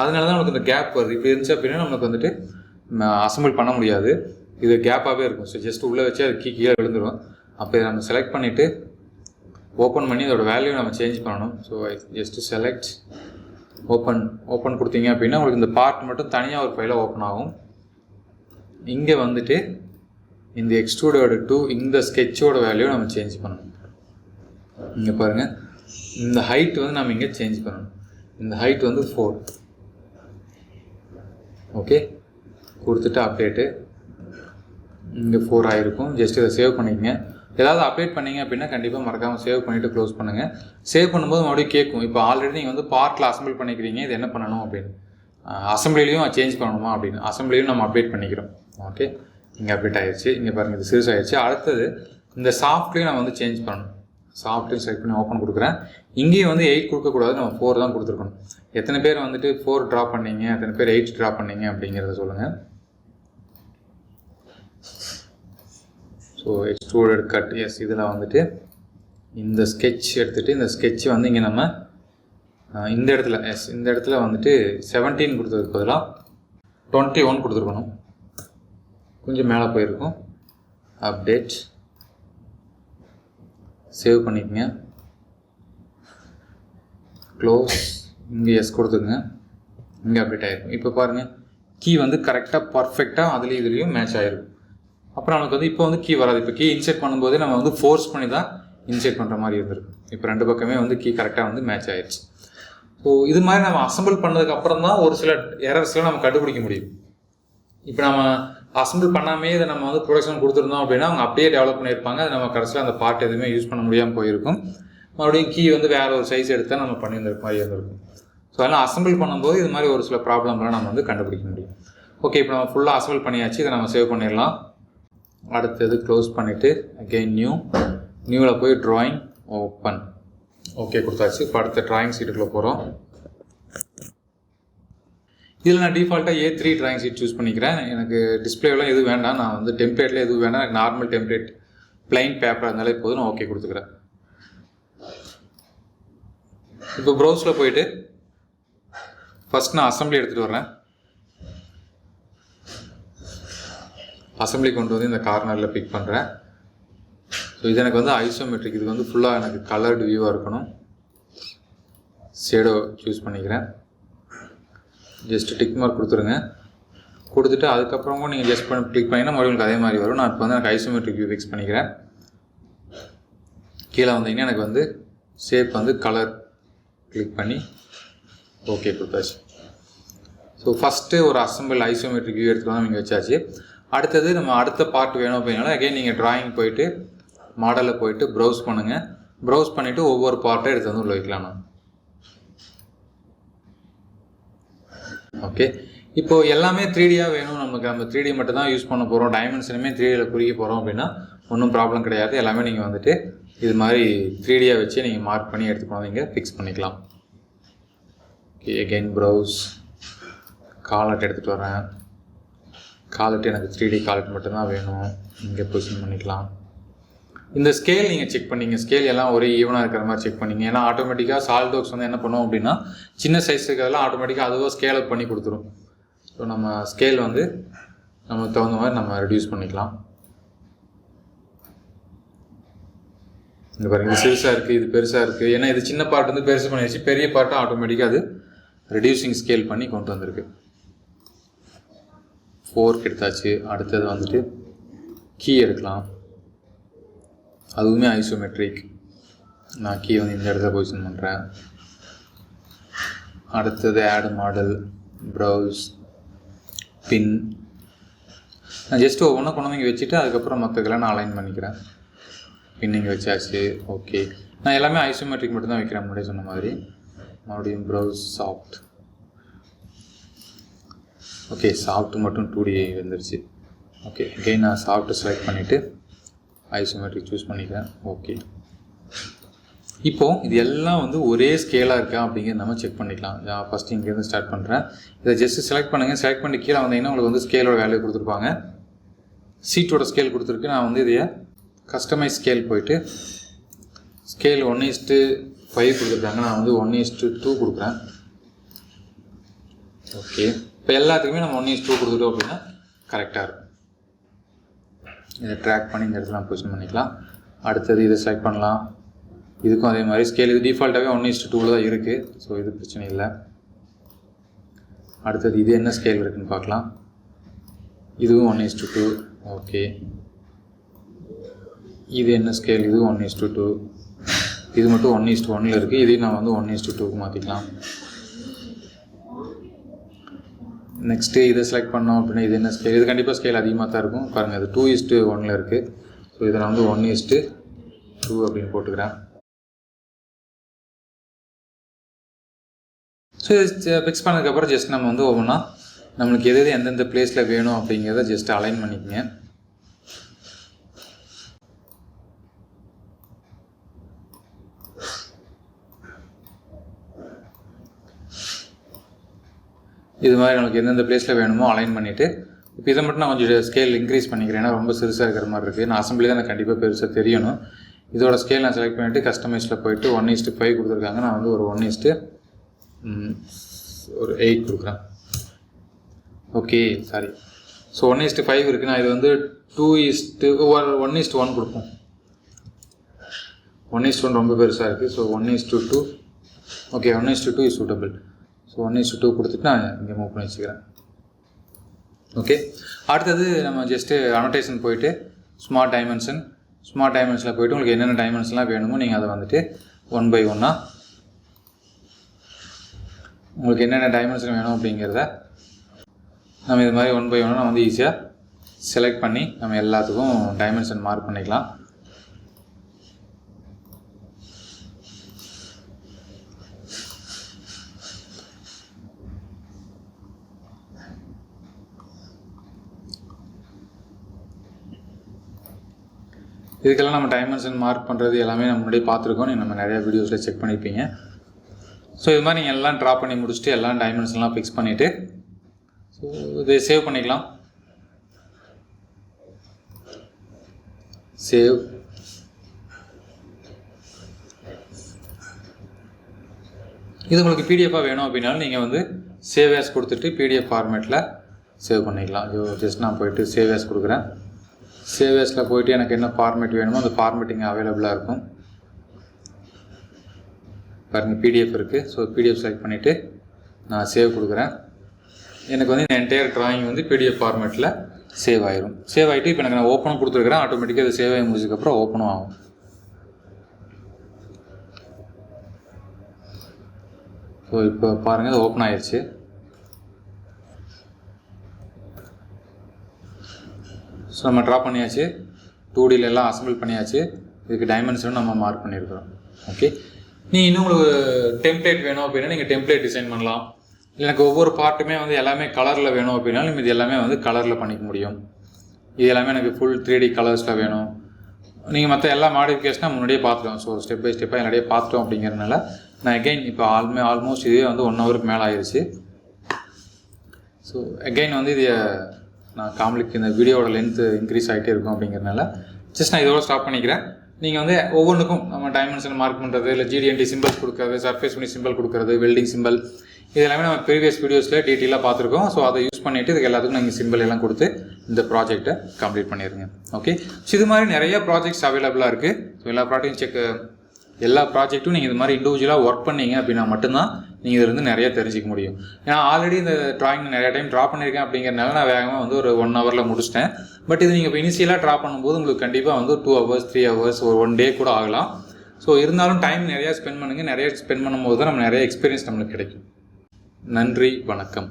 அதனால தான் நமக்கு இந்த கேப் வருது. இப்படி இருந்துச்சு அப்படின்னா நமக்கு வந்துட்டு அசம்பிள் பண்ண முடியாது. இது கேப்பாகவே இருக்கும். ஸோ ஜஸ்ட் உள்ளே வச்சு அது கீழே விழுந்துடும். அப்போ இதை நம்ம செலக்ட் பண்ணிவிட்டு ஓப்பன் பண்ணி அதோட வேல்யூ நம்ம சேஞ்ச் பண்ணணும். ஸோ ஜஸ்ட்டு செலக்ட் ஓப்பன் கொடுத்தீங்க அப்படின்னா உங்களுக்கு இந்த பார்ட் மட்டும் தனியாக ஒரு ஃபைலாக ஓப்பன் ஆகும். இங்கே வந்துட்டு இந்த எக்ஸ்ட்ரூடோட டு இந்த ஸ்கெட்சோட வேல்யூ நம்ம சேஞ்ச் பண்ணணும். இங்கே பாருங்கள், இந்த ஹைட் வந்து நம்ம இங்கே சேஞ்ச் பண்ணணும். இந்த ஹைட் வந்து 4. ஓகே, கொடுத்துட்டு அப்டேட்டு இங்கே 4 ஆகிருக்கும். ஜஸ்ட் இதை சேவ் பண்ணிக்கங்க. ஏதாவது அப்டேட் பண்ணிங்க அப்படின்னா கண்டிப்பாக மறக்காமல் சேவ் பண்ணிவிட்டு க்ளோஸ் பண்ணுங்கள். சேவ் பண்ணும்போது மறுபடியும் கேட்கும். இப்போ ஆல்ரெடி நீங்கள் வந்து பார்ட்டில் அசம்பிள் பண்ணிக்கிறீங்க, இது என்ன பண்ணணும் அப்படின்னு. அசம்பிளிலையும் சேஞ்ச் பண்ணணுமா அப்படின்னு. அசம்பிளிலையும் நம்ம அப்டேட் பண்ணிக்கிறோம். ஓகே, இங்கே அப்டேட் ஆகிடுச்சு. இங்கே பாருங்கள், இது சீரியஸ் ஆகிடுச்சு. அடுத்தது இந்த சாஃப்ட்லேயும் நம்ம வந்து சேஞ்ச் பண்ணணும். சாஃப்ட்வேர் செலக்ட் பண்ணி ஓப்பன் கொடுக்குறேன். இங்கேயும் வந்து 8 கொடுக்கக்கூடாது, நம்ம 4 தான் கொடுத்துருக்கணும். எத்தனை பேர் வந்துட்டு 4 ட்ரா பண்ணீங்க, எத்தனை பேர் 8 ட்ரா பண்ணீங்க அப்படிங்கிறத சொல்லுங்கள். So extruded cut, yes. இதில் வந்துட்டு இந்த ஸ்கெட்ச் எடுத்துகிட்டு இந்த ஸ்கெட்ச் வந்து இங்கே நம்ம இந்த இடத்துல எஸ் இந்த இடத்துல வந்துட்டு 17 கொடுத்ததுக்கு பதிலாக 21 கொடுத்துருக்கணும். கொஞ்சம் மேலே போயிருக்கும். அப்டேட், சேவ் பண்ணிக்கங்க, க்ளோஸ். இங்கே எஸ் கொடுத்துருங்க. இங்கே அப்டேட் ஆகிருக்கும். இப்போ பாருங்கள், கீ வந்து கரெக்டாக பர்ஃபெக்டாக அதுலேயும் இதுலேயும் மேட்ச் ஆகிருக்கும். அப்புறம் நமக்கு வந்து இப்போ வந்து கீ வராது. இப்போ கீ இன்செர்ட் பண்ணும்போதே நம்ம வந்து ஃபோர்ஸ் பண்ணி தான் இன்செர்ட் பண்ணுற மாதிரி இருந்திருக்கும். இப்போ 2 பக்கமே வந்து கீ கரெக்டாக வந்து மேட்ச் ஆகிடுச்சு. ஸோ இது மாதிரி நம்ம அசம்பிள் பண்ணதுக்கப்புறம் தான் ஒரு சில எரர்ஸ்லாம் நம்ம கண்டுபிடிக்க முடியும். இப்போ நம்ம அசம்பிள் பண்ணாமே இதை நம்ம வந்து ப்ரொடக்ஷன் கொடுத்துருந்தோம் அப்படின்னா அவங்க அப்படியே டெவலப் பண்ணியிருப்பாங்க. அது நம்ம கடைசியில் அந்த பார்ட் எதுவுமே யூஸ் பண்ண முடியாமல் போயிருக்கும். மறுபடியும் கீ வந்து வேறு ஒரு சைஸ் எடுத்தால் நம்ம பண்ணியிருந்த மாதிரி இருந்திருக்கும். ஸோ அதெல்லாம் அசம்பிள் பண்ணும்போது இது மாதிரி ஒரு சில ப்ராப்ளம்லாம் நம்ம வந்து கண்டுபிடிக்க முடியும். ஓகே, இப்போ நம்ம ஃபுல்லாக அசம்பிள் பண்ணியாச்சு. இதை நம்ம சேவ் பண்ணிடலாம். அடுத்தது க்ளோஸ் பண்ணிவிட்டு அகெயின் நியூவில் போய் ட்ராயிங் ஓப்பன். ஓகே கொடுத்தாச்சு. இப்போ அடுத்த ட்ராயிங் சீட்டுக்குள்ளே போகிறோம். இதில் நான் டிஃபால்ட்டாக A3 ட்ராயிங் ஷீட் சூஸ் பண்ணிக்கிறேன். எனக்கு டிஸ்பிளேலாம் எதுவும் வேண்டாம். நான் வந்து டெம்ப்ளேட்டில் எதுவும் வேண்டாம். எனக்கு நார்மல் டெம்ப்ளேட் பிளைன் பேப்பராக இருந்தாலே போதும். நான் ஓகே கொடுத்துக்கிறேன். இப்போ ப்ரௌஸில் போயிட்டு ஃபஸ்ட் நான் அசம்பிளி எடுத்துகிட்டு வரேன். அசம்பிளி கொண்டு வந்து இந்த கார்னரில் பிக் பண்ணுறேன். ஸோ இது எனக்கு வந்து ஐசோமெட்ரிக். இது வந்து ஃபுல்லாக எனக்கு கலர்டு வியூவாக இருக்கணும். ஷேடோ சூஸ் பண்ணிக்கிறேன். ஜஸ்ட் டிக் மார்க் கொடுத்துருங்க. கொடுத்துட்டு அதுக்கப்புறமும் நீங்கள் ஜஸ்ட் பண்ணி கிளிக் பண்ணிங்கன்னா மறுபடியும் அதே மாதிரி வரும். நான் இப்போ வந்து எனக்கு ஐசோமெட்ரிக் வியூ ஃபிக்ஸ் பண்ணிக்கிறேன். கீழே வந்தீங்கன்னா எனக்கு வந்து ஷேப் வந்து கலர் கிளிக் பண்ணி ஓகே கொடுத்தாச்சு. ஸோ ஃபஸ்ட்டு ஒரு அசம்பிள் ஐசோமெட்ரிக் வியூ எடுத்துகிட்டு வந்து நீங்கள் வச்சாச்சு. அடுத்தது நம்ம அடுத்த பார்ட் வேணும் அப்படின்னாலும் அகைன் நீங்கள் ட்ராயிங் போயிட்டு மாடலில் போயிட்டு ப்ரௌஸ் பண்ணுங்கள். ப்ரௌஸ் பண்ணிவிட்டு ஒவ்வொரு பார்ட்டை எடுத்து வந்து உள்ள வைக்கலாம். நான் ஓகே, இப்போது எல்லாமே 3Dயாக வேணும் நமக்கு. நம்ம 3D மட்டும் தான் யூஸ் பண்ண போகிறோம், டைமென்ஷனுமே 3Dயில் குறிக்க போகிறோம் அப்படின்னா ஒன்றும் ப்ராப்ளம் கிடையாது. எல்லாமே நீங்கள் வந்துட்டு இது மாதிரி 3Dயாக வச்சு நீங்கள் மார்க் பண்ணி எடுத்துக்கணும், நீங்கள் ஃபிக்ஸ் பண்ணிக்கலாம். ஓகே, அகெயின் ப்ரௌஸ் காலட் எடுத்துகிட்டு வரேன். காலட் எனக்கு 3D காலட் மட்டும்தான் வேணும். இங்கே பொசிஷன் பண்ணிக்கலாம். இந்த ஸ்கேல் நீங்கள் செக் பண்ணிங்க. ஸ்கேல் எல்லாம் ஒரே ஈவனாக இருக்கிற மாதிரி செக் பண்ணிங்க. ஏன்னா ஆட்டோமேட்டிக்காக சால்டோக்ஸ் வந்து என்ன பண்ணுவோம் அப்படின்னா சின்ன சைஸ் இருக்கிறதெல்லாம் ஆட்டோமேட்டிக்காக அதுவாக ஸ்கேல் அப் பண்ணி கொடுத்துரும். ஸோ நம்ம ஸ்கேல் வந்து நம்ம தகுந்த மாதிரி நம்ம ரெடியூஸ் பண்ணிக்கலாம். இந்த பாருங்க, இது சிறுசாக இருக்குது, இது பெருசாக இருக்குது. ஏன்னா இது சின்ன பார்ட் வந்து பெருசு பண்ணிடுச்சு. பெரிய பார்ட்டாக ஆட்டோமேட்டிக்காக அது ரெடியூசிங் ஸ்கேல் பண்ணி கொண்டு வந்திருக்கு. 4 எடுத்தாச்சு. அடுத்தது வந்துட்டு கீ எடுக்கலாம். அதுவுமே ஐசோமெட்ரிக். நான் கீ வந்து இந்த இடத்துல பொசிஷன் பண்ணுறேன். அடுத்தது ஆட் மாடல், ப்ரௌஸ், பின். நான் ஜஸ்ட்டு ஒவ்வொன்றா கொண்டு வந்து வச்சுட்டு அதுக்கப்புறம் மற்றதெல்லாம் நான் அலைன் பண்ணிக்கிறேன். பின்னிங் வச்சாச்சு. ஓகே, நான் எல்லாமே ஐசோமெட்ரிக் மட்டும் தான் வைக்கிறேன் முன்னாடி சொன்ன மாதிரி. மறுபடியும் ப்ரௌஸ் சாஃப்ட். ஓகே, சாஃப்ட் மட்டும் 2D வந்துருச்சு. ஓகே, அகெயின் நான் சாஃப்ட் செலக்ட் பண்ணிவிட்டு ஐசோமெட்ரிக் சூஸ் பண்ணிக்கிறேன். ஓகே, இப்போது இது எல்லாம் வந்து ஒரே ஸ்கேலாக இருக்கா அப்படிங்கிறத நம்ம செக் பண்ணிக்கலாம். நான் ஃபஸ்ட்டு இங்கேருந்து ஸ்டார்ட் பண்ணுறேன். இதை ஜஸ்ட்டு செலக்ட் பண்ணுங்கள். செலக்ட் பண்ணி கீழே வந்தீங்கன்னா உங்களுக்கு வந்து ஸ்கேலோட வேல்யூ கொடுத்துருப்பாங்க. சீட்டோட ஸ்கேல் கொடுத்துருக்கு. நான் வந்து இதையே கஸ்டமைஸ் ஸ்கேல் போயிட்டு ஸ்கேல் 1:5 கொடுத்துருக்காங்க. நான் வந்து 1:2 கொடுக்குறேன். ஓகே, இப்போ எல்லாத்துக்குமே நம்ம 1:2 கொடுத்துட்டோம் அப்படின்னா கரெக்டாக இருக்கும். இதை ட்ராக் பண்ணி இந்த இடத்துல பொசிஷன் பண்ணிக்கலாம். அடுத்தது இதை செலக்ட் பண்ணலாம். இதுக்கும் அதே மாதிரி ஸ்கேல் இது டிஃபால்ட்டாகவே 1:2 தான் இருக்குது. ஸோ இது பிரச்சனை இல்லை. அடுத்தது இது என்ன ஸ்கேல் இருக்குதுன்னு பார்க்கலாம். இதுவும் 1:2. ஓகே, இது என்ன ஸ்கேல்? இதுவும் 1:2. இது மட்டும் 1:1 இருக்குது. இதையும் நான் வந்து 1:2க்கு மாற்றிக்கலாம். நெக்ஸ்ட்டு இதை செலக்ட் பண்ணோம் அப்படின்னா இது என்ன ஸ்கேல்? இது கண்டிப்பாக ஸ்கேல் அதிகமாக தான் இருக்கும். பாருங்கள், இது 2:1 இருக்குது. ஸோ இதை நான் வந்து 1:2 அப்படின்னு போட்டுக்கிறேன். ஸோ இது ஃபிக்ஸ் பண்ணதுக்கப்புறம் ஜஸ்ட் நம்ம வந்து ஒவ்வொன்றா நம்மளுக்கு எது எந்தெந்த பிளேஸில் வேணும் அப்படிங்கிறத ஜஸ்ட் அலைன் பண்ணிக்கங்க. இது மாதிரி நமக்கு எந்தெந்த பிளேஸில் வேணுமோ அலைன் பண்ணிவிட்டு இப்போ இதை மட்டும் நான் கொஞ்சம் ஸ்கேல் இன்க்ரீஸ் பண்ணிக்கிறேன். ஏன்னா ரொம்ப சிறுசாக இருக்கிற மாதிரி இருக்குது. நான் அசம்பிளி தான் எனக்கு கண்டிப்பாக பெருசாக தெரியணும். இதோட ஸ்கேல் நான் செலக்ட் பண்ணிவிட்டு கஸ்டமைஸில் போயிட்டு 1:5 கொடுத்துருக்காங்க. நான் வந்து ஒரு 1:8 கொடுக்குறேன். Okay, sorry. ஸோ 1:5 இருக்குது. நான் இது வந்து 1:1 கொடுப்போம். 1:1 ரொம்ப பெருசாக இருக்குது. So 1:2. Okay, 1:2 is suitable. So 1:2 கொடுத்துட்டு நான் இங்கே மூவ் பண்ணி வச்சுக்கிறேன். ஓகே, அடுத்தது நம்ம ஜஸ்ட்டு அனோட்டேஷன் போயிட்டு ஸ்மார்ட் டைமென்ஷனில் போய்ட்டு உங்களுக்கு என்னென்ன டைமென்ஷன்லாம் வேணுமோ நீங்கள் அதை வந்துட்டு 1 by 1 உங்களுக்கு என்னென்ன டைமென்ஷன் வேணும் அப்படிங்கிறத நம்ம இது மாதிரி 1 by 1 நம்ம வந்து ஈஸியாக செலக்ட் பண்ணி நம்ம எல்லாத்துக்கும் டைமென்ஷன் மார்க் பண்ணிக்கலாம். இதுக்கெல்லாம் நம்ம டைமென்ஷன் மார்க் பண்ணுறது எல்லாமே நம்ம முன்னாடியே பார்த்துருக்கோம், நீங்கள் நம்ம நிறையா வீடியோஸில் செக் பண்ணியிருப்பீங்க. ஸோ இது மாதிரி நீங்கள் எல்லாம் ட்ரா பண்ணி முடிச்சுட்டு எல்லாம் டைமென்ஷன்லாம் ஃபிக்ஸ் பண்ணிவிட்டு ஸோ இதை சேவ் பண்ணிக்கலாம். சேவ். இது உங்களுக்கு பிடிஎஃபாக வேணும் அப்படின்னாலும் நீங்கள் வந்து சேவ் ஆஸ் கொடுத்துட்டு பிடிஎஃப் ஃபார்மேட்டில் சேவ் பண்ணிக்கலாம். ஜஸ்ட் நான் போயிட்டு சேவ் ஆஸ் கொடுக்குறேன். சேவ் ஆஸில் போயிட்டு எனக்கு என்ன ஃபார்மேட் வேணுமோ அந்த ஃபார்மேட்டிங் அவைலபிளாக இருக்கும். பாருங்கள் பிடிஎஃப் இருக்குது. ஸோ பிடிஎஃப் செலக்ட் பண்ணிவிட்டு நான் சேவ் கொடுக்குறேன். எனக்கு வந்து இந்த என்டையர் ட்ராயிங் வந்து பிடிஎஃப் ஃபார்மேட்டில் சேவ் ஆயிரும். சேவ் ஆகிட்டு இப்போ எனக்கு நான் ஓப்பனும் கொடுத்துருக்குறேன். ஆட்டோமேட்டிக்காக அது சேவ் ஆகி முடிச்சதுக்கப்புறம் ஓப்பனும் ஆகும். ஸோ இப்போ பாருங்கள் அது ஓப்பன் ஆயிடுச்சு. ஸோ நம்ம ட்ரா பண்ணியாச்சு, 2Dல எல்லாம் அசம்பிள் பண்ணியாச்சு. இதுக்கு டைமென்ஷனும் நம்ம மார்க் பண்ணியிருக்கிறோம். ஓகே, நீங்கள் இன்னும் உங்களுக்கு டெம்ப்ளேட் வேணும் அப்படின்னா நீங்கள் டெம்ப்ளேட் டிசைன் பண்ணலாம். எனக்கு ஒவ்வொரு பார்ட்டுமே வந்து எல்லாமே கலரில் வேணும் அப்படின்னாலும் நம்ம இது எல்லாமே வந்து கலரில் பண்ணிக்க முடியும். இது எல்லாமே எனக்கு ஃபுல் 3D கலர்ஸில் வேணும். நீங்கள் மற்ற எல்லா மாடிஃபிகேஷனாக முன்னாடியே பார்த்துட்டோம். ஸோ ஸ்டெப் பை ஸ்டெப்பாக என்னடியே பார்த்துட்டோம் அப்படிங்கிறதுனால நான் அகைன் இப்போ ஆல்மோஸ்ட் இதே வந்து 1 ஹவருக்கு மேலே ஆயிடுச்சு. ஸோ அகைன் வந்து இது நான் காமிக்கு இந்த வீடியோட லென்த்து இன்க்ரீஸ் ஆகிட்டே இருக்கும் அப்படிங்கிறதுனால ஜஸ்ட் நான் இதோட ஸ்டாப் பண்ணிக்கிறேன். நீங்கள் வந்து ஒவ்வொன்றுக்கும் நம்ம டைமென்ஷன் மார்க் பண்ணுறது, இல்லை GD&T சிம்பிள்ஸ் கொடுக்குறது, சர்ஃபேஸ் பண்ணி சிம்பிள் கொடுக்குறது, வெல்டிங் சிம்பிள், இது எல்லாமே நம்ம ப்ரீவியஸ் வீடியோஸில் டீட்டெயிலாக பார்த்துருக்கோம். ஸோ அதை யூஸ் பண்ணிவிட்டு இதுக்கு எல்லாத்துக்கும் நீங்கள் சிம்பிள் எல்லாம் கொடுத்து இந்த ப்ராஜெக்ட்டை கம்ப்ளீட் பண்ணிடுங்க. ஓகே, ஸோ இது மாதிரி நிறைய ப்ராஜெக்ட்ஸ் அவைலபிளாக இருக்குது. ஸோ எல்லா ப்ராஜெக்ட்டும் நீங்கள் இது மாதிரி இண்டிவிஜுவலாக ஒர்க் பண்ணீங்க அப்படின்னா மட்டும்தான் நீங்கள் இதிலிருந்து நிறைய தெரிஞ்சிக்க முடியும். ஏன்னா ஆல்ரெடி இந்த ட்ராயிங் நிறைய டைம் ட்ரா பண்ணியிருக்கேன் அப்படிங்கிறனால நான் வேகமாக வந்து ஒரு 1 ஹவரில் முடிச்சிட்டேன். பட் இது நீங்கள் இப்போ இனிஷியலாக ட்ரா பண்ணும்போது உங்களுக்கு கண்டிப்பாக வந்து 2 ஹவர்ஸ் 3 ஹவர்ஸ் ஒரு 1 டே கூட ஆகலாம். ஸோ இருந்தாலும் டைம் நிறையா ஸ்பெண்ட் பண்ணுங்கள். நிறைய ஸ்பெண்ட் பண்ணும்போது தான் நம்ம நிறைய எக்ஸ்பீரியன்ஸ் நம்மளுக்கு கிடைக்கும். நன்றி, வணக்கம்.